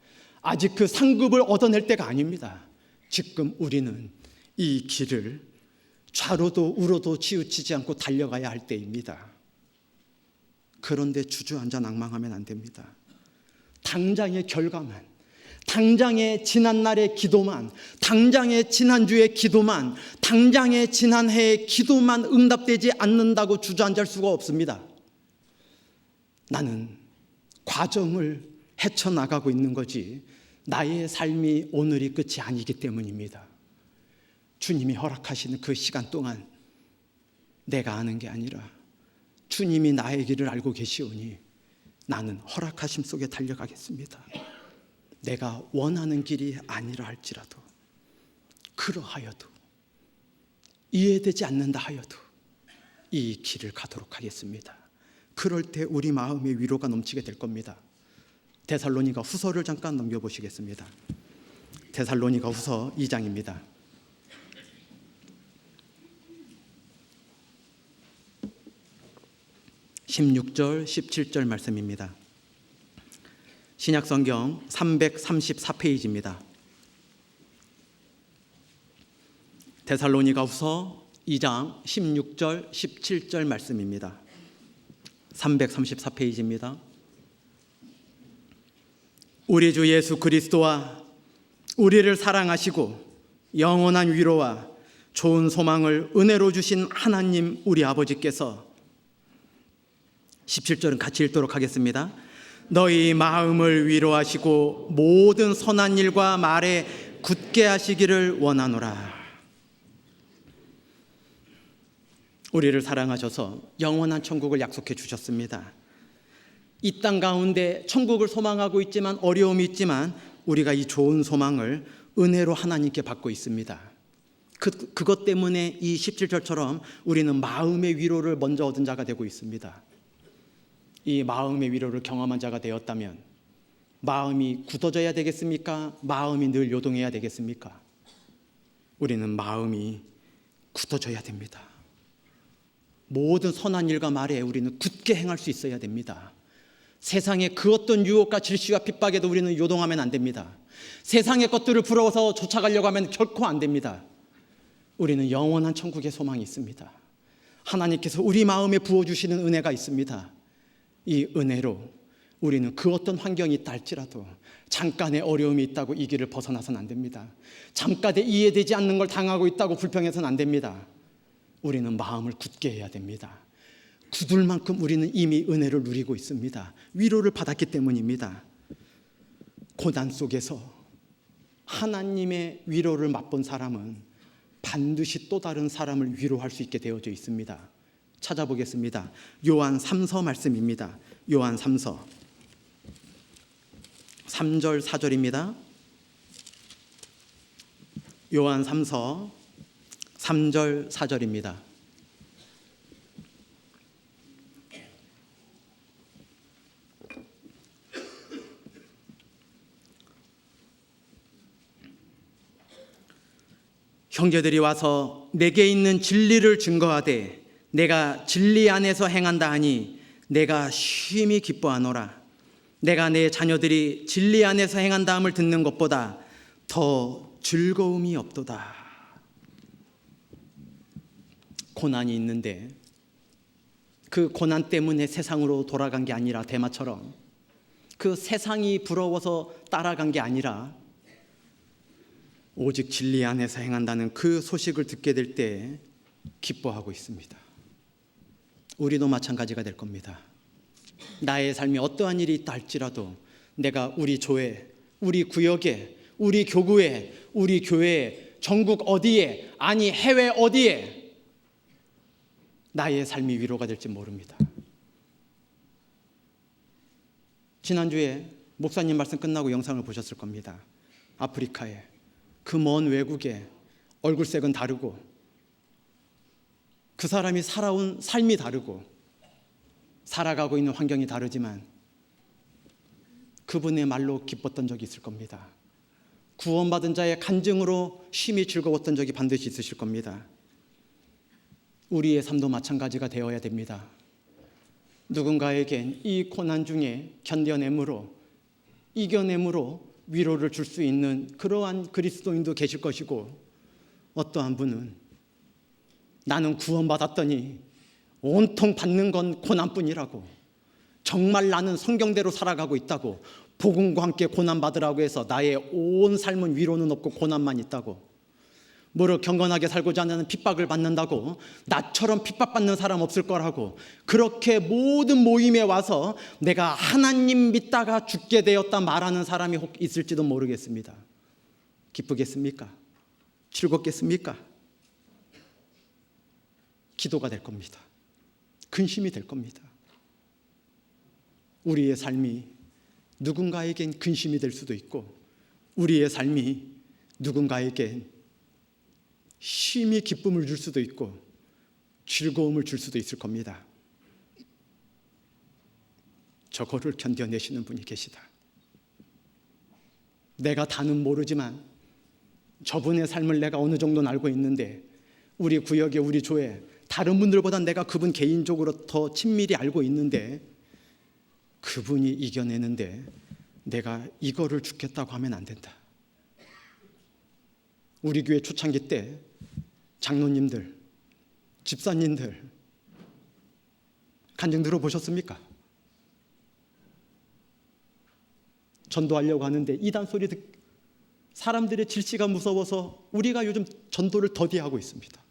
Speaker 1: 아직 그 상급을 얻어낼 때가 아닙니다. 지금 우리는 이 길을 좌로도 우로도 치우치지 않고 달려가야 할 때입니다. 그런데 주저앉아 낭망하면 안 됩니다. 당장의 결과만, 당장의 지난날의 기도만, 당장의 지난주의 기도만, 당장의 지난해의 기도만 응답되지 않는다고 주저앉을 수가 없습니다. 나는 과정을 헤쳐나가고 있는 거지 나의 삶이 오늘이 끝이 아니기 때문입니다. 주님이 허락하시는 그 시간 동안 내가 아는 게 아니라 주님이 나의 길을 알고 계시오니 나는 허락하심 속에 달려가겠습니다. 내가 원하는 길이 아니라 할지라도, 그러하여도, 이해되지 않는다 하여도 이 길을 가도록 하겠습니다. 그럴 때 우리 마음에 위로가 넘치게 될 겁니다. 데살로니가 후서를 잠깐 넘겨보시겠습니다. 데살로니가 후서 2장입니다. 16절, 17절 말씀입니다. 신약성경 334페이지입니다. 데살로니가후서 2장 16절, 17절 말씀입니다. 334페이지입니다. 우리 주 예수 그리스도와 우리를 사랑하시고 영원한 위로와 좋은 소망을 은혜로 주신 하나님 우리 아버지께서 17절은 같이 읽도록 하겠습니다. 너희 마음을 위로하시고 모든 선한 일과 말에 굳게 하시기를 원하노라. 우리를 사랑하셔서 영원한 천국을 약속해 주셨습니다. 이 땅 가운데 천국을 소망하고 있지만 어려움이 있지만 우리가 이 좋은 소망을 은혜로 하나님께 받고 있습니다. 그것 때문에 이 17절처럼 우리는 마음의 위로를 먼저 얻은 자가 되고 있습니다. 이 마음의 위로를 경험한 자가 되었다면 마음이 굳어져야 되겠습니까? 마음이 늘 요동해야 되겠습니까? 우리는 마음이 굳어져야 됩니다. 모든 선한 일과 말에 우리는 굳게 행할 수 있어야 됩니다. 세상의 그 어떤 유혹과 질시와 핍박에도 우리는 요동하면 안 됩니다. 세상의 것들을 부러워서 쫓아가려고 하면 결코 안 됩니다. 우리는 영원한 천국의 소망이 있습니다. 하나님께서 우리 마음에 부어주시는 은혜가 있습니다. 이 은혜로 우리는 그 어떤 환경이 있다 할지라도 잠깐의 어려움이 있다고 이 길을 벗어나서는 안 됩니다. 잠깐의 이해되지 않는 걸 당하고 있다고 불평해서는 안 됩니다. 우리는 마음을 굳게 해야 됩니다. 굳을 만큼 우리는 이미 은혜를 누리고 있습니다. 위로를 받았기 때문입니다. 고난 속에서 하나님의 위로를 맛본 사람은 반드시 또 다른 사람을 위로할 수 있게 되어져 있습니다. 찾아보겠습니다. 요한 3서 말씀입니다. 요한 3서 3절 4절입니다. 요한 3서 3절 4절입니다. 형제들이 와서 내게 있는 진리를 증거하되 내가 진리 안에서 행한다 하니 내가 심히 기뻐하노라. 내가 내 자녀들이 진리 안에서 행한다 함을 듣는 것보다 더 즐거움이 없도다. 고난이 있는데 그 고난 때문에 세상으로 돌아간 게 아니라 데마처럼 그 세상이 부러워서 따라간 게 아니라 오직 진리 안에서 행한다는 그 소식을 듣게 될 때 기뻐하고 있습니다. 우리도 마찬가지가 될 겁니다. 나의 삶에 어떠한 일이 있다 할지라도 내가 우리 조에, 우리 구역에, 우리 교구에, 우리 교회에, 전국 어디에, 아니 해외 어디에 나의 삶이 위로가 될지 모릅니다. 지난주에 목사님 말씀 끝나고 영상을 보셨을 겁니다. 아프리카에 그 먼 외국에 얼굴색은 다르고 그 사람이 살아온 삶이 다르고 살아가고 있는 환경이 다르지만 그분의 말로 기뻤던 적이 있을 겁니다. 구원받은 자의 간증으로 심히 즐거웠던 적이 반드시 있으실 겁니다. 우리의 삶도 마찬가지가 되어야 됩니다. 누군가에겐 이 고난 중에 견뎌냄으로 이겨냄으로 위로를 줄 수 있는 그러한 그리스도인도 계실 것이고 어떠한 분은 나는 구원받았더니 온통 받는 건 고난뿐이라고 정말 나는 성경대로 살아가고 있다고 복음과 함께 고난받으라고 해서 나의 온 삶은 위로는 없고 고난만 있다고 무릇 경건하게 살고자 하는 핍박을 받는다고 나처럼 핍박받는 사람 없을 거라고 그렇게 모든 모임에 와서 내가 하나님 믿다가 죽게 되었다 말하는 사람이 혹 있을지도 모르겠습니다. 기쁘겠습니까? 즐겁겠습니까? 기도가 될 겁니다. 근심이 될 겁니다. 우리의 삶이 누군가에겐 근심이 될 수도 있고 우리의 삶이 누군가에겐 심히 기쁨을 줄 수도 있고 즐거움을 줄 수도 있을 겁니다. 저거를 견뎌내시는 분이 계시다. 내가 다는 모르지만 저분의 삶을 내가 어느 정도는 알고 있는데 우리 구역에 우리 조에 다른 분들보다 내가 그분 개인적으로 더 친밀히 알고 있는데 그분이 이겨내는데 내가 이거를 죽겠다고 하면 안 된다. 우리 교회 초창기 때 장로님들, 집사님들 간증 들어보셨습니까? 전도하려고 하는데 이단 소리 사람들의 질시가 무서워서 우리가 요즘 전도를 더디하고 있습니다.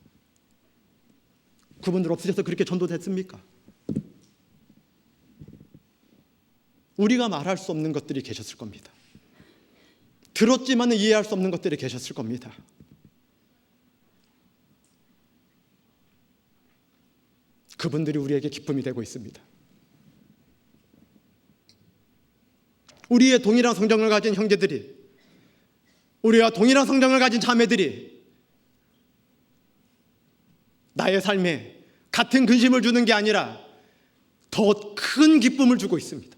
Speaker 1: 그분들 없으셔서 그렇게 전도됐습니까? 우리가 말할 수 없는 것들이 계셨을 겁니다. 들었지만 이해할 수 없는 것들이 계셨을 겁니다. 그분들이 우리에게 기쁨이 되고 있습니다. 우리의 동일한 성정을 가진 형제들이, 우리와 동일한 성정을 가진 자매들이 나의 삶에 같은 근심을 주는 게 아니라 더 큰 기쁨을 주고 있습니다.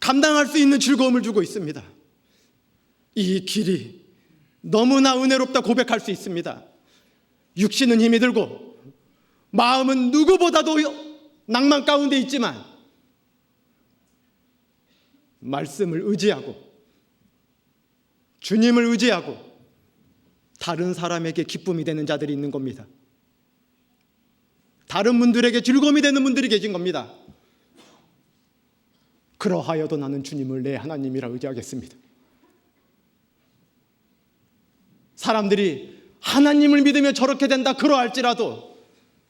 Speaker 1: 감당할 수 있는 즐거움을 주고 있습니다. 이 길이 너무나 은혜롭다 고백할 수 있습니다. 육신은 힘이 들고 마음은 누구보다도 낭만 가운데 있지만 말씀을 의지하고 주님을 의지하고 다른 사람에게 기쁨이 되는 자들이 있는 겁니다. 다른 분들에게 즐거움이 되는 분들이 계신 겁니다. 그러하여도 나는 주님을 내 하나님이라 의지하겠습니다. 사람들이 하나님을 믿으면 저렇게 된다 그러할지라도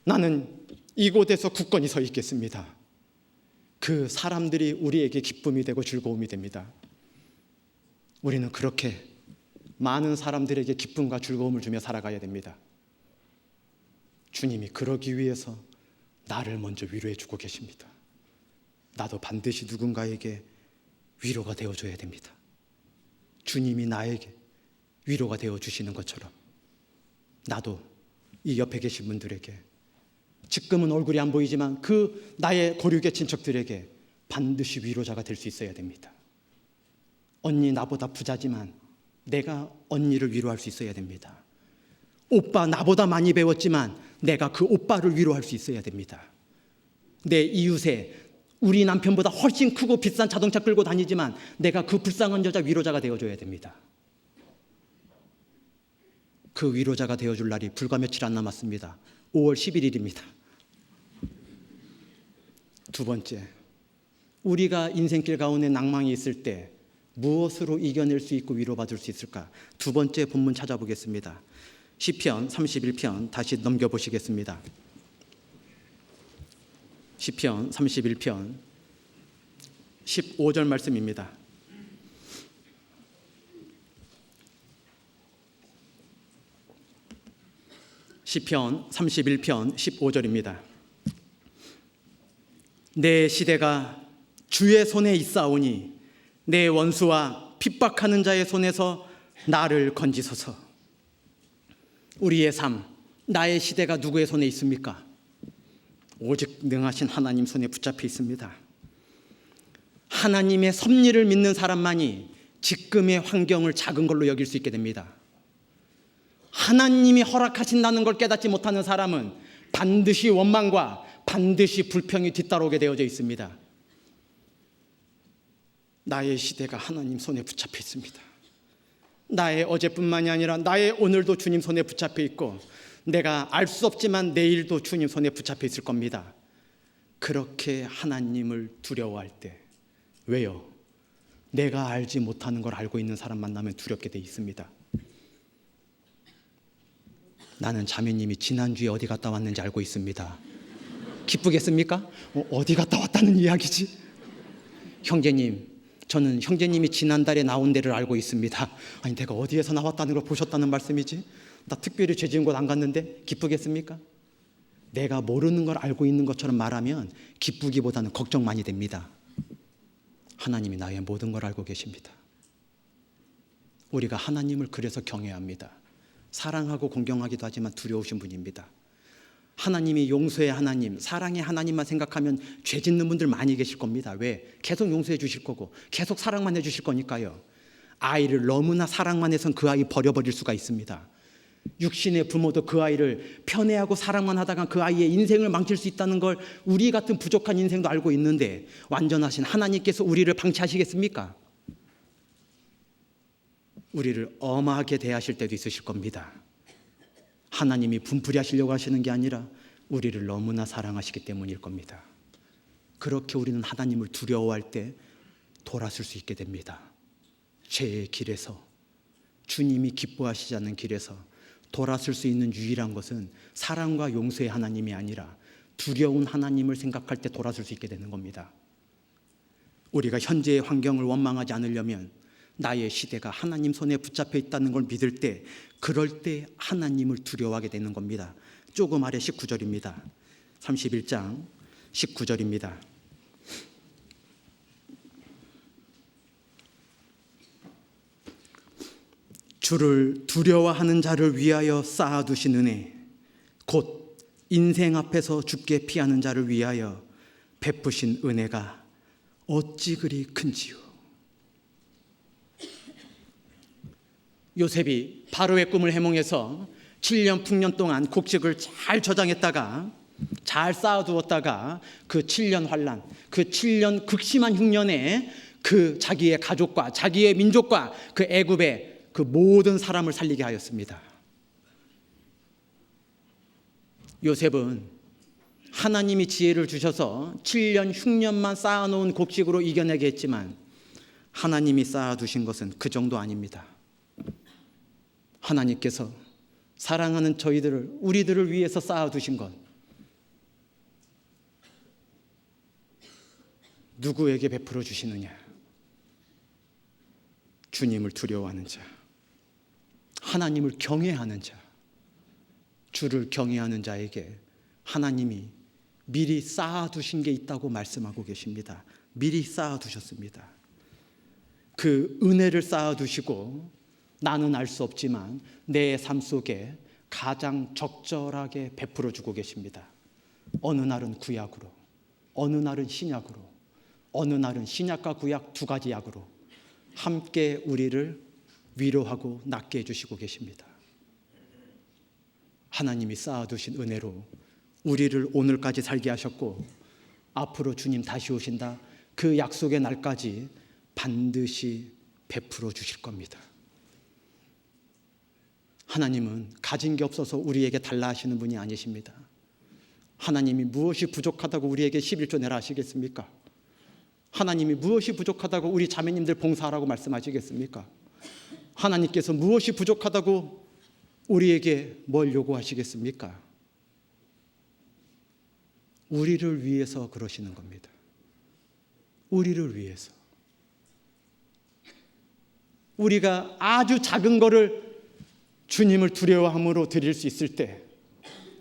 Speaker 1: 나는 이곳에서 굳건히 서 있겠습니다. 그 사람들이 우리에게 기쁨이 되고 즐거움이 됩니다. 우리는 그렇게 많은 사람들에게 기쁨과 즐거움을 주며 살아가야 됩니다. 주님이 그러기 위해서 나를 먼저 위로해 주고 계십니다. 나도 반드시 누군가에게 위로가 되어줘야 됩니다. 주님이 나에게 위로가 되어주시는 것처럼 나도 이 옆에 계신 분들에게 지금은 얼굴이 안 보이지만 그 나의 고륙의 친척들에게 반드시 위로자가 될 수 있어야 됩니다. 언니 나보다 부자지만 내가 언니를 위로할 수 있어야 됩니다. 오빠 나보다 많이 배웠지만 내가 그 오빠를 위로할 수 있어야 됩니다. 내 이웃에 우리 남편보다 훨씬 크고 비싼 자동차 끌고 다니지만 내가 그 불쌍한 여자 위로자가 되어줘야 됩니다. 그 위로자가 되어줄 날이 불과 며칠 안 남았습니다. 5월 11일입니다. 두 번째, 우리가 인생길 가운데 낭망이 있을 때 무엇으로 이겨낼 수 있고 위로받을 수 있을까? 두 번째 본문 찾아보겠습니다. 시편 31편 다시 넘겨보시겠습니다. 시편 31편 15절 말씀입니다. 시편 31편 15절입니다. 내 시대가 주의 손에 있사오니 내 원수와 핍박하는 자의 손에서 나를 건지소서. 우리의 삶, 나의 시대가 누구의 손에 있습니까? 오직 능하신 하나님 손에 붙잡혀 있습니다. 하나님의 섭리를 믿는 사람만이 지금의 환경을 작은 걸로 여길 수 있게 됩니다. 하나님이 허락하신다는 걸 깨닫지 못하는 사람은 반드시 원망과 반드시 불평이 뒤따라오게 되어져 있습니다. 나의 시대가 하나님 손에 붙잡혀 있습니다. 나의 어제뿐만이 아니라 나의 오늘도 주님 손에 붙잡혀 있고 내가 알 수 없지만 내일도 주님 손에 붙잡혀 있을 겁니다. 그렇게 하나님을 두려워할 때, 왜요? 내가 알지 못하는 걸 알고 있는 사람 만나면 두렵게 돼 있습니다. 나는 자매님이 지난주에 어디 갔다 왔는지 알고 있습니다. 기쁘겠습니까? 어디 갔다 왔다는 이야기지? 형제님, 저는 형제님이 지난달에 나온 데를 알고 있습니다. 아니 내가 어디에서 나왔다는 걸 보셨다는 말씀이지? 나 특별히 죄 지은 곳 안 갔는데 기쁘겠습니까? 내가 모르는 걸 알고 있는 것처럼 말하면 기쁘기보다는 걱정 많이 됩니다. 하나님이 나의 모든 걸 알고 계십니다. 우리가 하나님을 그래서 경외해야 합니다. 사랑하고 공경하기도 하지만 두려우신 분입니다. 하나님이 용서의 하나님, 사랑의 하나님만 생각하면 죄 짓는 분들 많이 계실 겁니다. 왜? 계속 용서해 주실 거고 계속 사랑만 해 주실 거니까요. 아이를 너무나 사랑만 해선 그 아이 버려버릴 수가 있습니다. 육신의 부모도 그 아이를 편애하고 사랑만 하다가 그 아이의 인생을 망칠 수 있다는 걸 우리 같은 부족한 인생도 알고 있는데 완전하신 하나님께서 우리를 방치하시겠습니까? 우리를 엄하게 대하실 때도 있으실 겁니다. 하나님이 분풀이 하시려고 하시는 게 아니라 우리를 너무나 사랑하시기 때문일 겁니다. 그렇게 우리는 하나님을 두려워할 때 돌아설 수 있게 됩니다. 죄의 길에서, 주님이 기뻐하시지 않는 길에서 돌아설 수 있는 유일한 것은 사랑과 용서의 하나님이 아니라 두려운 하나님을 생각할 때 돌아설 수 있게 되는 겁니다. 우리가 현재의 환경을 원망하지 않으려면 나의 시대가 하나님 손에 붙잡혀 있다는 걸 믿을 때, 그럴 때 하나님을 두려워하게 되는 겁니다. 조금 아래 19절입니다. 31장 19절입니다. 주를 두려워하는 자를 위하여 쌓아두신 은혜, 곧 인생 앞에서 죽게 피하는 자를 위하여 베푸신 은혜가 어찌 그리 큰지요. 요셉이 바로의 꿈을 해몽해서 7년 풍년 동안 곡식을 잘 저장했다가 잘 쌓아두었다가 그 7년 환란, 그 7년 극심한 흉년에 그 자기의 가족과 자기의 민족과 그 애굽의 그 모든 사람을 살리게 하였습니다. 요셉은 하나님이 지혜를 주셔서 7년 흉년만 쌓아놓은 곡식으로 이겨내게 했지만 하나님이 쌓아두신 것은 그 정도 아닙니다. 하나님께서 사랑하는 저희들을, 우리들을 위해서 쌓아두신 것, 누구에게 베풀어 주시느냐? 주님을 두려워하는 자, 하나님을 경외하는 자, 주를 경외하는 자에게 하나님이 미리 쌓아두신 게 있다고 말씀하고 계십니다. 미리 쌓아두셨습니다. 그 은혜를 쌓아두시고 나는 알 수 없지만 내 삶 속에 가장 적절하게 베풀어 주고 계십니다. 어느 날은 구약으로, 어느 날은 신약으로, 어느 날은 신약과 구약 두 가지 약으로 함께 우리를 위로하고 낫게 해주시고 계십니다. 하나님이 쌓아두신 은혜로 우리를 오늘까지 살게 하셨고 앞으로 주님 다시 오신다 그 약속의 날까지 반드시 베풀어 주실 겁니다. 하나님은 가진 게 없어서 우리에게 달라 하시는 분이 아니십니다. 하나님이 무엇이 부족하다고 우리에게 11조 내라 하시겠습니까? 하나님이 무엇이 부족하다고 우리 자매님들 봉사하라고 말씀하시겠습니까? 하나님께서 무엇이 부족하다고 우리에게 뭘 요구하시겠습니까? 우리를 위해서 그러시는 겁니다. 우리를 위해서. 우리가 아주 작은 거를 주님을 두려워함으로 드릴 수 있을 때,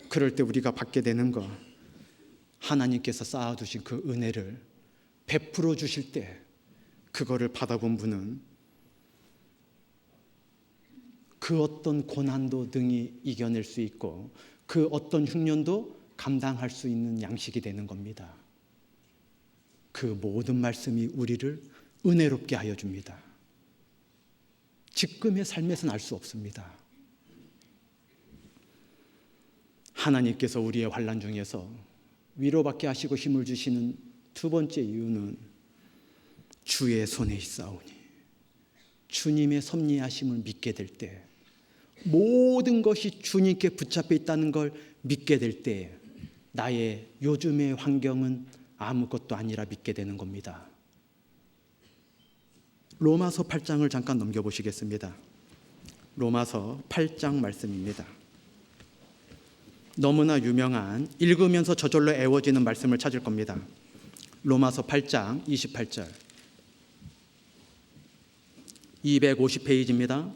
Speaker 1: 그럴 때 우리가 받게 되는 것, 하나님께서 쌓아두신 그 은혜를 베풀어 주실 때 그거를 받아본 분은 그 어떤 고난도 능히 이겨낼 수 있고 그 어떤 흉년도 감당할 수 있는 양식이 되는 겁니다. 그 모든 말씀이 우리를 은혜롭게 하여 줍니다. 지금의 삶에서는 알 수 없습니다. 하나님께서 우리의 환난 중에서 위로받게 하시고 힘을 주시는 두 번째 이유는 주의 손에 있사오니, 주님의 섭리하심을 믿게 될 때, 모든 것이 주님께 붙잡혀 있다는 걸 믿게 될 때 나의 요즘의 환경은 아무것도 아니라 믿게 되는 겁니다. 로마서 8장을 잠깐 넘겨보시겠습니다. 로마서 8장 말씀입니다. 너무나 유명한, 읽으면서 저절로 애워지는 말씀을 찾을 겁니다. 로마서 8장 28절, 250페이지입니다.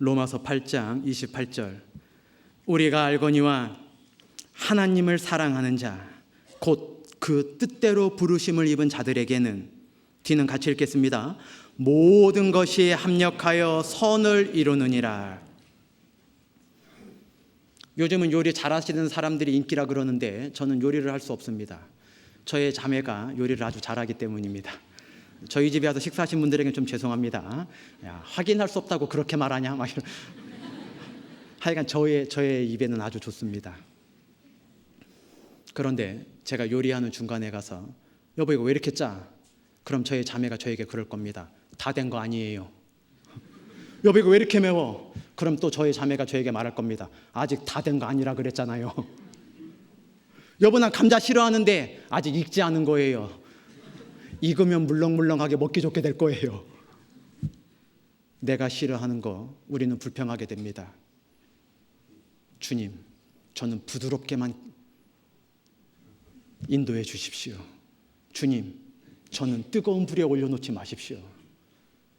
Speaker 1: 로마서 8장 28절, 우리가 알거니와 하나님을 사랑하는 자, 곧 그 뜻대로 부르심을 입은 자들에게는, 뒤는 같이 읽겠습니다. 모든 것이 합력하여 선을 이루느니라. 요즘은 요리 잘하시는 사람들이 인기라 그러는데 저는 요리를 할 수 없습니다. 저의 자매가 요리를 아주 잘하기 때문입니다. 저희 집에 와서 식사하신 분들에게는 좀 죄송합니다. 야, 확인할 수 없다고 그렇게 말하냐? 막 이런. 하여간 저의 입에는 아주 좋습니다. 그런데 제가 요리하는 중간에 가서 여보 이거 왜 이렇게 짜? 그럼 저의 자매가 저에게 그럴 겁니다. 다 된 거 아니에요. 여보 이거 왜 이렇게 매워? 그럼 또 저의 자매가 저에게 말할 겁니다. 아직 다 된 거 아니라 그랬잖아요. 여보 난 감자 싫어하는데 아직 익지 않은 거예요. 익으면 물렁물렁하게 먹기 좋게 될 거예요. 내가 싫어하는 거 우리는 불평하게 됩니다. 주님, 저는 부드럽게만 인도해 주십시오. 주님, 저는 뜨거운 불에 올려놓지 마십시오.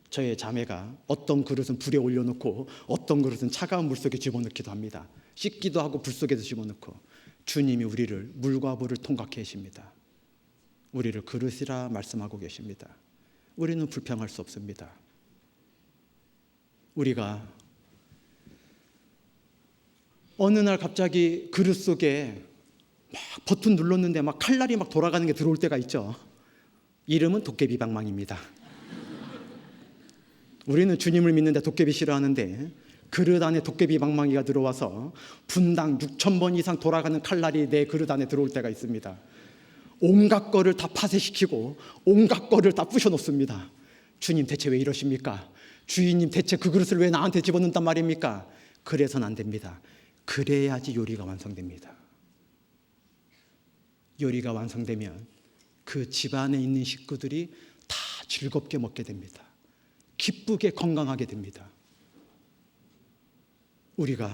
Speaker 1: 저의 자매가 어떤 그릇은 불에 올려놓고 어떤 그릇은 차가운 물 속에 집어넣기도 합니다. 씻기도 하고 불 속에도 집어넣고. 주님이 우리를 물과 불을 통과케 하십니다. 우리를 그릇이라 말씀하고 계십니다. 우리는 불평할 수 없습니다. 우리가 어느 날 갑자기 그릇 속에 막 버튼 눌렀는데 막 칼날이 막 돌아가는 게 들어올 때가 있죠. 이름은 도깨비방망입니다. 우리는 주님을 믿는데 도깨비 싫어하는데 그릇 안에 도깨비방망이가 들어와서 분당 6,000번 이상 돌아가는 칼날이 내 그릇 안에 들어올 때가 있습니다. 온갖 거를 다 파쇄시키고 온갖 거를 다 부셔놓습니다. 주님 대체 왜 이러십니까? 주인님 대체 그 그릇을 왜 나한테 집어넣는단 말입니까? 그래서는 안 됩니다. 그래야지 요리가 완성됩니다. 요리가 완성되면 그 집안에 있는 식구들이 다 즐겁게 먹게 됩니다. 기쁘게 건강하게 됩니다. 우리가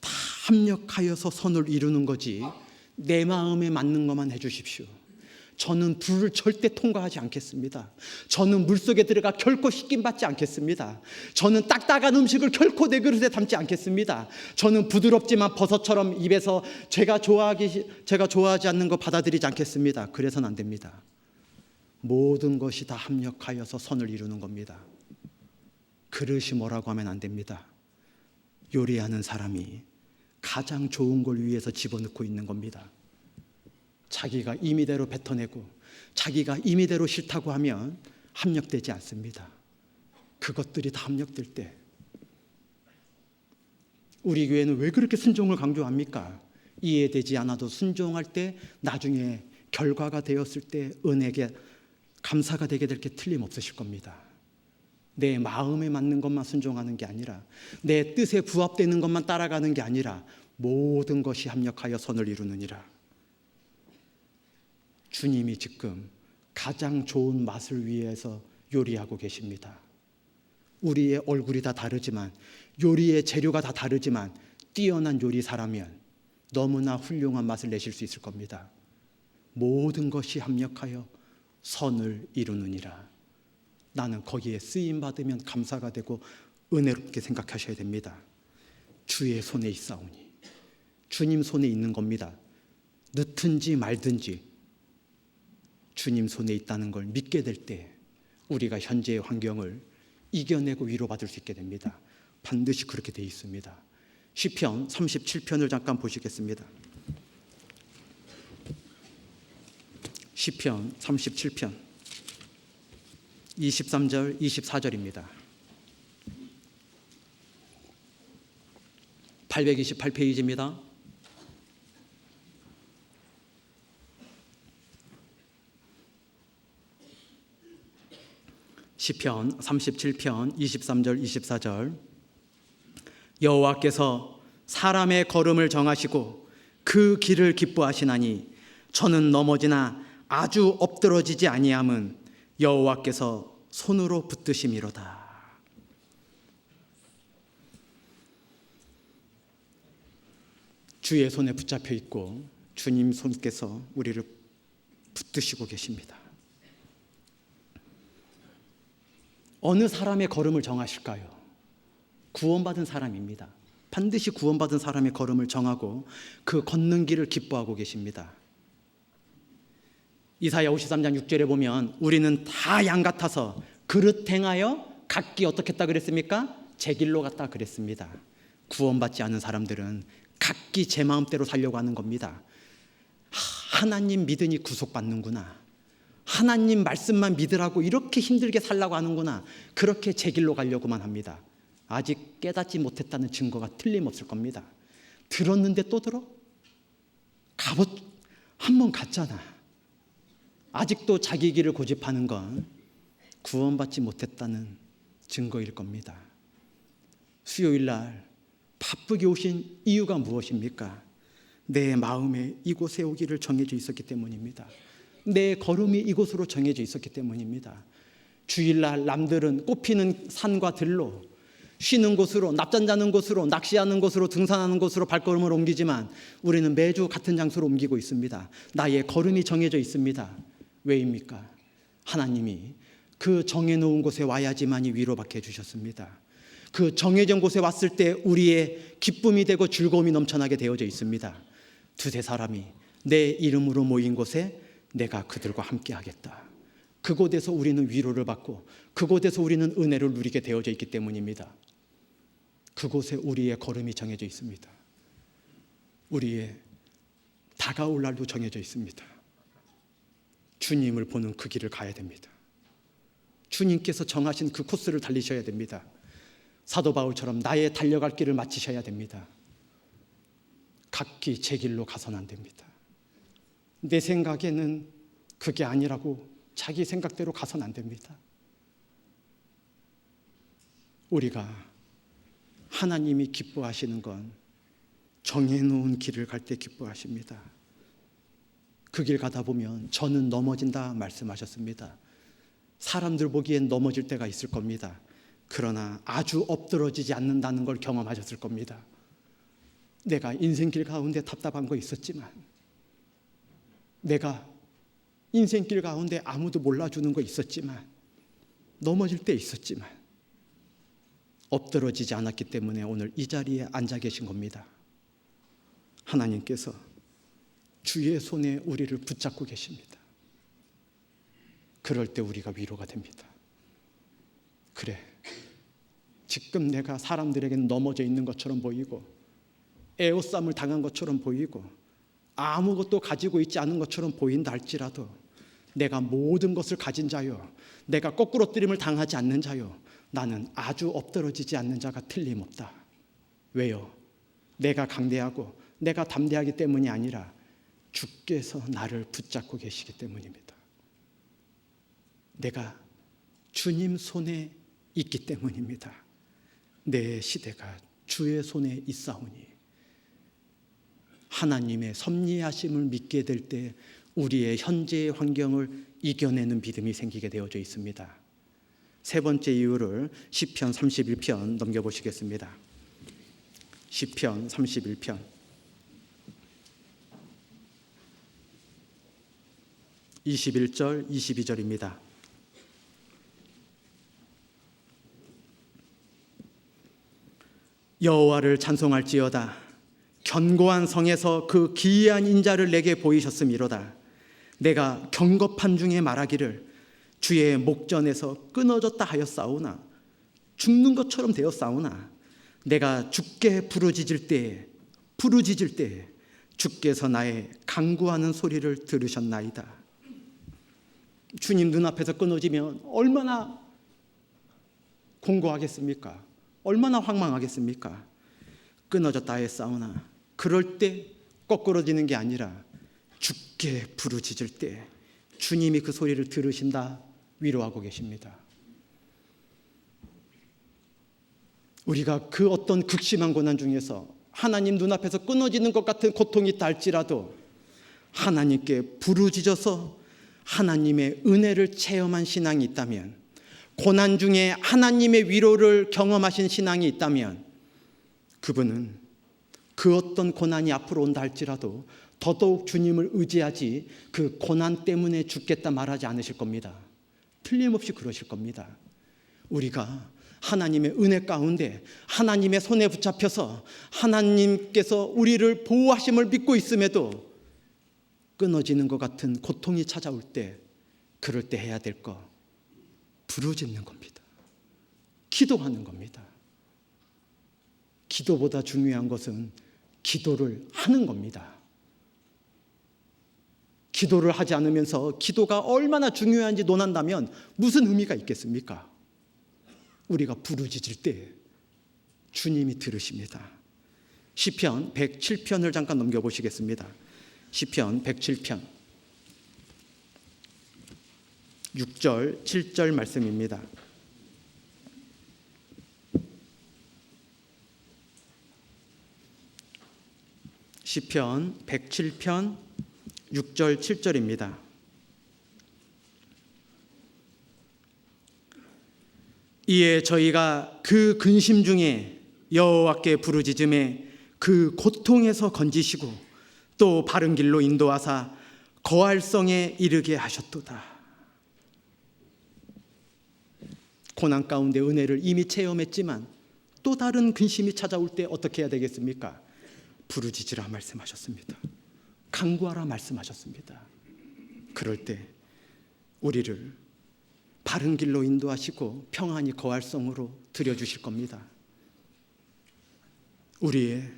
Speaker 1: 다 합력하여서 선을 이루는 거지 내 마음에 맞는 것만 해주십시오. 저는 불을 절대 통과하지 않겠습니다. 저는 물속에 들어가 결코 씻김받지 않겠습니다. 저는 딱딱한 음식을 결코 내 그릇에 담지 않겠습니다. 저는 부드럽지만 버섯처럼 입에서 제가 좋아하지 않는 거 받아들이지 않겠습니다. 그래서는 안 됩니다. 모든 것이 다 합력하여서 선을 이루는 겁니다. 그릇이 뭐라고 하면 안 됩니다. 요리하는 사람이 가장 좋은 걸 위해서 집어넣고 있는 겁니다. 자기가 임의대로 뱉어내고 자기가 임의대로 싫다고 하면 합력되지 않습니다. 그것들이 다 합력될 때 우리 교회는 왜 그렇게 순종을 강조합니까? 이해되지 않아도 순종할 때 나중에 결과가 되었을 때 은혜가 감사가 되게 될 게 틀림없으실 겁니다. 내 마음에 맞는 것만 순종하는 게 아니라 내 뜻에 부합되는 것만 따라가는 게 아니라 모든 것이 합력하여 선을 이루느니라. 주님이 지금 가장 좋은 맛을 위해서 요리하고 계십니다. 우리의 얼굴이 다 다르지만 요리의 재료가 다 다르지만 뛰어난 요리사라면 너무나 훌륭한 맛을 내실 수 있을 겁니다. 모든 것이 합력하여 선을 이루느니라. 나는 거기에 쓰임받으면 감사가 되고 은혜롭게 생각하셔야 됩니다. 주의 손에 있사오니 주님 손에 있는 겁니다. 넣든지 말든지 주님 손에 있다는 걸 믿게 될 때 우리가 현재의 환경을 이겨내고 위로받을 수 있게 됩니다. 반드시 그렇게 되어 있습니다. 시편 37편을 잠깐 보시겠습니다. 시편 37편 23절 24절입니다. 828페이지입니다. 시편 37편 23절 24절 여호와께서 사람의 걸음을 정하시고 그 길을 기뻐하시나니 저는 넘어지나 아주 엎드러지지 아니함은 여호와께서 손으로 붙드심이로다. 주의 손에 붙잡혀 있고 주님 손께서 우리를 붙드시고 계십니다. 어느 사람의 걸음을 정하실까요? 구원받은 사람입니다. 반드시 구원받은 사람의 걸음을 정하고 그 걷는 길을 기뻐하고 계십니다. 이사야 53장 6절에 보면 우리는 다 양 같아서 그릇 행하여 각기 어떻게 했다 그랬습니까? 제 길로 갔다 그랬습니다. 구원받지 않은 사람들은 각기 제 마음대로 살려고 하는 겁니다. 하나님 믿으니 구속받는구나, 하나님 말씀만 믿으라고 이렇게 힘들게 살라고 하는구나, 그렇게 제 길로 가려고만 합니다. 아직 깨닫지 못했다는 증거가 틀림없을 겁니다. 들었는데 또 들어? 한번 갔잖아. 아직도 자기 길을 고집하는 건 구원받지 못했다는 증거일 겁니다. 수요일 날 바쁘게 오신 이유가 무엇입니까? 내 마음에 이곳에 오기를 정해져 있었기 때문입니다. 내 걸음이 이곳으로 정해져 있었기 때문입니다. 주일날 남들은 꽃피는 산과 들로, 쉬는 곳으로, 낮잠 자는 곳으로, 낚시하는 곳으로, 등산하는 곳으로 발걸음을 옮기지만 우리는 매주 같은 장소로 옮기고 있습니다. 나의 걸음이 정해져 있습니다. 왜입니까? 하나님이 그 정해놓은 곳에 와야지만이 위로받게 해주셨습니다. 그 정해진 곳에 왔을 때 우리의 기쁨이 되고 즐거움이 넘쳐나게 되어져 있습니다. 두세 사람이 내 이름으로 모인 곳에 내가 그들과 함께 하겠다. 그곳에서 우리는 위로를 받고 그곳에서 우리는 은혜를 누리게 되어져 있기 때문입니다. 그곳에 우리의 걸음이 정해져 있습니다. 우리의 다가올 날도 정해져 있습니다. 주님을 보는 그 길을 가야 됩니다. 주님께서 정하신 그 코스를 달리셔야 됩니다. 사도 바울처럼 나의 달려갈 길을 마치셔야 됩니다. 각기 제 길로 가서는 안 됩니다. 내 생각에는 그게 아니라고 자기 생각대로 가서는 안 됩니다. 우리가 하나님이 기뻐하시는 건 정해놓은 길을 갈 때 기뻐하십니다. 그 길 가다 보면 저는 넘어진다 말씀하셨습니다. 사람들 보기엔 넘어질 때가 있을 겁니다. 그러나 아주 엎드러지지 않는다는 걸 경험하셨을 겁니다. 내가 인생길 가운데 답답한 거 있었지만, 내가 인생길 가운데 아무도 몰라주는 거 있었지만, 넘어질 때 있었지만 엎드러지지 않았기 때문에 오늘 이 자리에 앉아 계신 겁니다. 하나님께서 주의 손에 우리를 붙잡고 계십니다. 그럴 때 우리가 위로가 됩니다. 그래, 지금 내가 사람들에게 넘어져 있는 것처럼 보이고 애호쌈을 당한 것처럼 보이고 아무것도 가지고 있지 않은 것처럼 보인다 할지라도 내가 모든 것을 가진 자요, 내가 거꾸로 뜨림을 당하지 않는 자요, 나는 아주 엎드러지지 않는 자가 틀림없다. 왜요? 내가 강대하고 내가 담대하기 때문이 아니라 주께서 나를 붙잡고 계시기 때문입니다. 내가 주님 손에 있기 때문입니다. 내 시대가 주의 손에 있사오니 하나님의 섭리하심을 믿게 될 때 우리의 현재의 환경을 이겨내는 믿음이 생기게 되어져 있습니다. 세 번째 이유를 시편 31편 넘겨보시겠습니다. 시편 31편 21절 22절입니다. 여호와를 찬송할지어다. 견고한 성에서 그 기이한 인자를 내게 보이셨음이로다. 내가 경겁한 중에 말하기를 주의 목전에서 끊어졌다 하였사오나, 죽는 것처럼 되었사오나, 내가 죽게 부르짖을 때에 주께서 나의 간구하는 소리를 들으셨나이다. 주님 눈앞에서 끊어지면 얼마나 공고하겠습니까? 얼마나 황망하겠습니까? 끊어졌다 했사오나, 그럴 때 거꾸러지는 게 아니라 죽게 부르짖을 때 주님이 그 소리를 들으신다 위로하고 계십니다. 우리가 그 어떤 극심한 고난 중에서 하나님 눈앞에서 끊어지는 것 같은 고통이 있다 할지라도 하나님께 부르짖어서 하나님의 은혜를 체험한 신앙이 있다면, 고난 중에 하나님의 위로를 경험하신 신앙이 있다면, 그분은 그 어떤 고난이 앞으로 온다 할지라도 더더욱 주님을 의지하지 그 고난 때문에 죽겠다 말하지 않으실 겁니다. 틀림없이 그러실 겁니다. 우리가 하나님의 은혜 가운데 하나님의 손에 붙잡혀서 하나님께서 우리를 보호하심을 믿고 있음에도 끊어지는 것 같은 고통이 찾아올 때, 그럴 때 해야 될 거 부르짖는 겁니다. 기도하는 겁니다. 기도보다 중요한 것은 기도를 하는 겁니다. 기도를 하지 않으면서 기도가 얼마나 중요한지 논한다면 무슨 의미가 있겠습니까? 우리가 부르짖을 때 주님이 들으십니다. 시편 107편을 잠깐 넘겨보시겠습니다. 시편 107편 6절 7절 말씀입니다. 시편 107편 6절 7절입니다. 이에 저희가 그 근심 중에 여호와께 부르짖음에 그 고통에서 건지시고 또 바른 길로 인도하사 거할 성에 이르게 하셨도다. 고난 가운데 은혜를 이미 체험했지만 또 다른 근심이 찾아올 때 어떻게 해야 되겠습니까? 부르짖으라 말씀하셨습니다. 간구하라 말씀하셨습니다. 그럴 때 우리를 바른 길로 인도하시고 평안히 거할 성으로 들여주실 겁니다. 우리의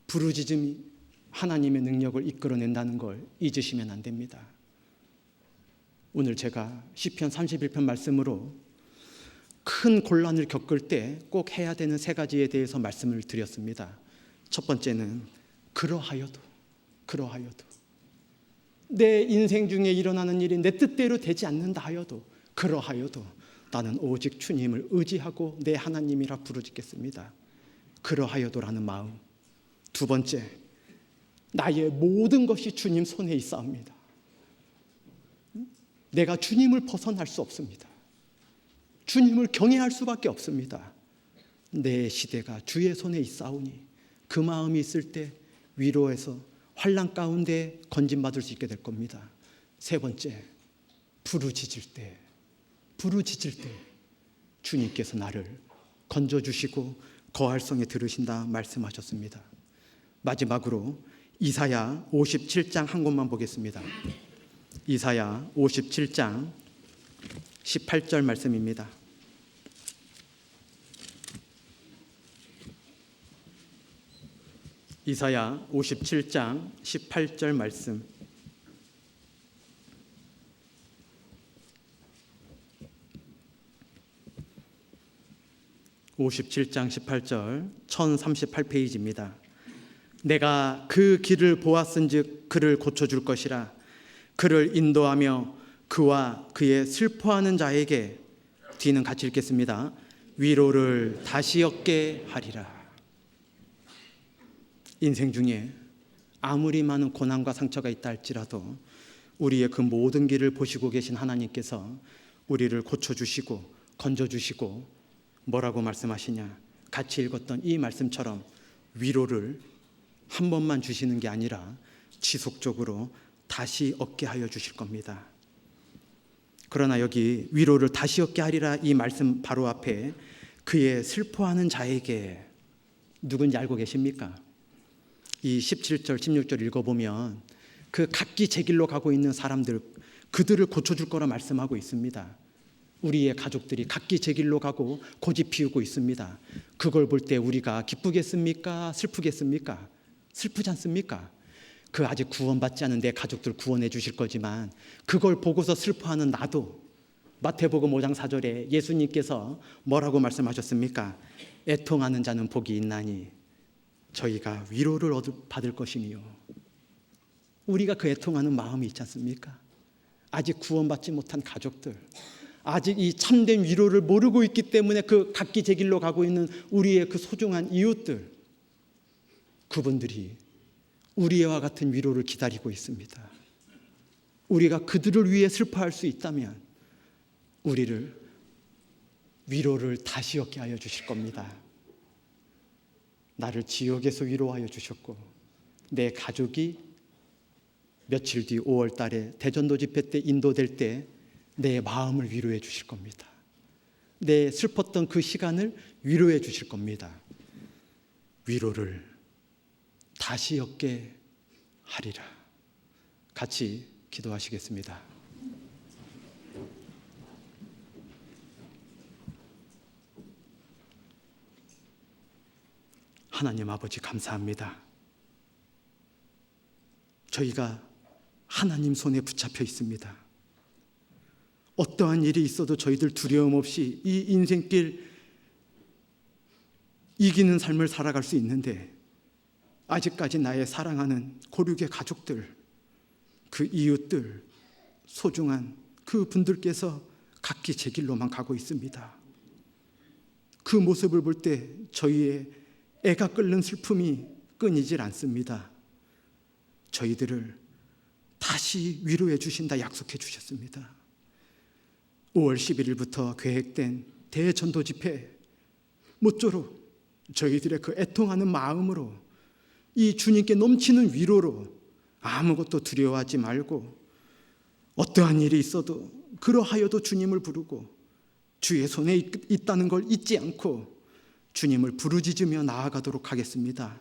Speaker 1: 부르짖음이 하나님의 능력을 이끌어낸다는 걸 잊으시면 안 됩니다. 오늘 제가 시편 31편 말씀으로 큰 곤란을 겪을 때 꼭 해야 되는 세 가지에 대해서 말씀을 드렸습니다. 첫 번째는 그러하여도 내 인생 중에 일어나는 일이 내 뜻대로 되지 않는다 하여도 그러하여도 나는 오직 주님을 의지하고 내 하나님이라 부르짖겠습니다. 그러하여도라는 마음. 두 번째, 나의 모든 것이 주님 손에 있사옵니다. 내가 주님을 벗어날 수 없습니다. 주님을 경외할 수밖에 없습니다. 내 시대가 주의 손에 있사오니 그 마음이 있을 때 위로해서 환난 가운데 건진받을 수 있게 될 겁니다. 세 번째, 부르짖을 때 주님께서 나를 건져주시고 거할 성에 들으신다 말씀하셨습니다. 마지막으로 이사야 57장 한 곳만 보겠습니다. 이사야 57장 18절 말씀입니다. 이사야 57장 18절 말씀. (57장 18절) 1038페이지입니다. 내가 그 길을 보았은즉 그를 고쳐줄 것이라. 그를 인도하며 그와 그의 슬퍼하는 자에게, 뒤는 같이 읽겠습니다. 위로를 다시 얻게 하리라. 인생 중에 아무리 많은 고난과 상처가 있다 할지라도 우리의 그 모든 길을 보시고 계신 하나님께서 우리를 고쳐주시고 건져주시고 뭐라고 말씀하시냐, 같이 읽었던 이 말씀처럼 위로를 한 번만 주시는 게 아니라 지속적으로 다시 얻게 하여 주실 겁니다. 그러나 여기 위로를 다시 얻게 하리라 이 말씀 바로 앞에 그의 슬퍼하는 자에게, 누군지 알고 계십니까? 이 17절 16절 읽어보면 그 각기 제 길로 가고 있는 사람들, 그들을 고쳐줄 거라 말씀하고 있습니다. 우리의 가족들이 각기 제 길로 가고 고집 피우고 있습니다. 그걸 볼 때 우리가 기쁘겠습니까? 슬프겠습니까? 슬프지 않습니까? 그 아직 구원받지 않은 내 가족들 구원해 주실 거지만 그걸 보고서 슬퍼하는 나도, 마태복음 5장 4절에 예수님께서 뭐라고 말씀하셨습니까? 애통하는 자는 복이 있나니 저희가 위로를 받을 것이니요. 우리가 그 애통하는 마음이 있지 않습니까? 아직 구원받지 못한 가족들, 아직 이 참된 위로를 모르고 있기 때문에 그 각기 제 길로 가고 있는 우리의 그 소중한 이웃들, 그분들이 우리와 같은 위로를 기다리고 있습니다. 우리가 그들을 위해 슬퍼할 수 있다면 우리를 위로를 다시 얻게 하여 주실 겁니다. 나를 지옥에서 위로하여 주셨고 내 가족이 며칠 뒤 5월 달에 대전도 집회 때 인도될 때 내 마음을 위로해 주실 겁니다. 내 슬펐던 그 시간을 위로해 주실 겁니다. 위로를 다시 얻게 하리라. 같이 기도하시겠습니다. 하나님 아버지 감사합니다. 저희가 하나님 손에 붙잡혀 있습니다. 어떠한 일이 있어도 저희들 두려움 없이 이 인생길 이기는 삶을 살아갈 수 있는데, 아직까지 나의 사랑하는 고륙의 가족들, 그 이웃들, 소중한 그 분들께서 각기 제 길로만 가고 있습니다. 그 모습을 볼 때 저희의 애가 끓는 슬픔이 끊이질 않습니다. 저희들을 다시 위로해 주신다 약속해 주셨습니다. 5월 11일부터 계획된 대전도 집회, 모쪼록 저희들의 그 애통하는 마음으로 이 주님께 넘치는 위로로 아무것도 두려워하지 말고, 어떠한 일이 있어도 그러하여도 주님을 부르고 주의 손에 있다는 걸 잊지 않고 주님을 부르짖으며 나아가도록 하겠습니다.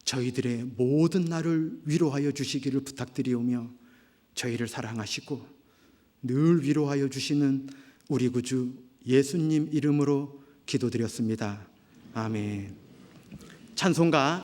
Speaker 1: 저희들의 모든 날을 위로하여 주시기를 부탁드리오며, 저희를 사랑하시고 늘 위로하여 주시는 우리 구주 예수님 이름으로 기도드렸습니다. 아멘. 찬송가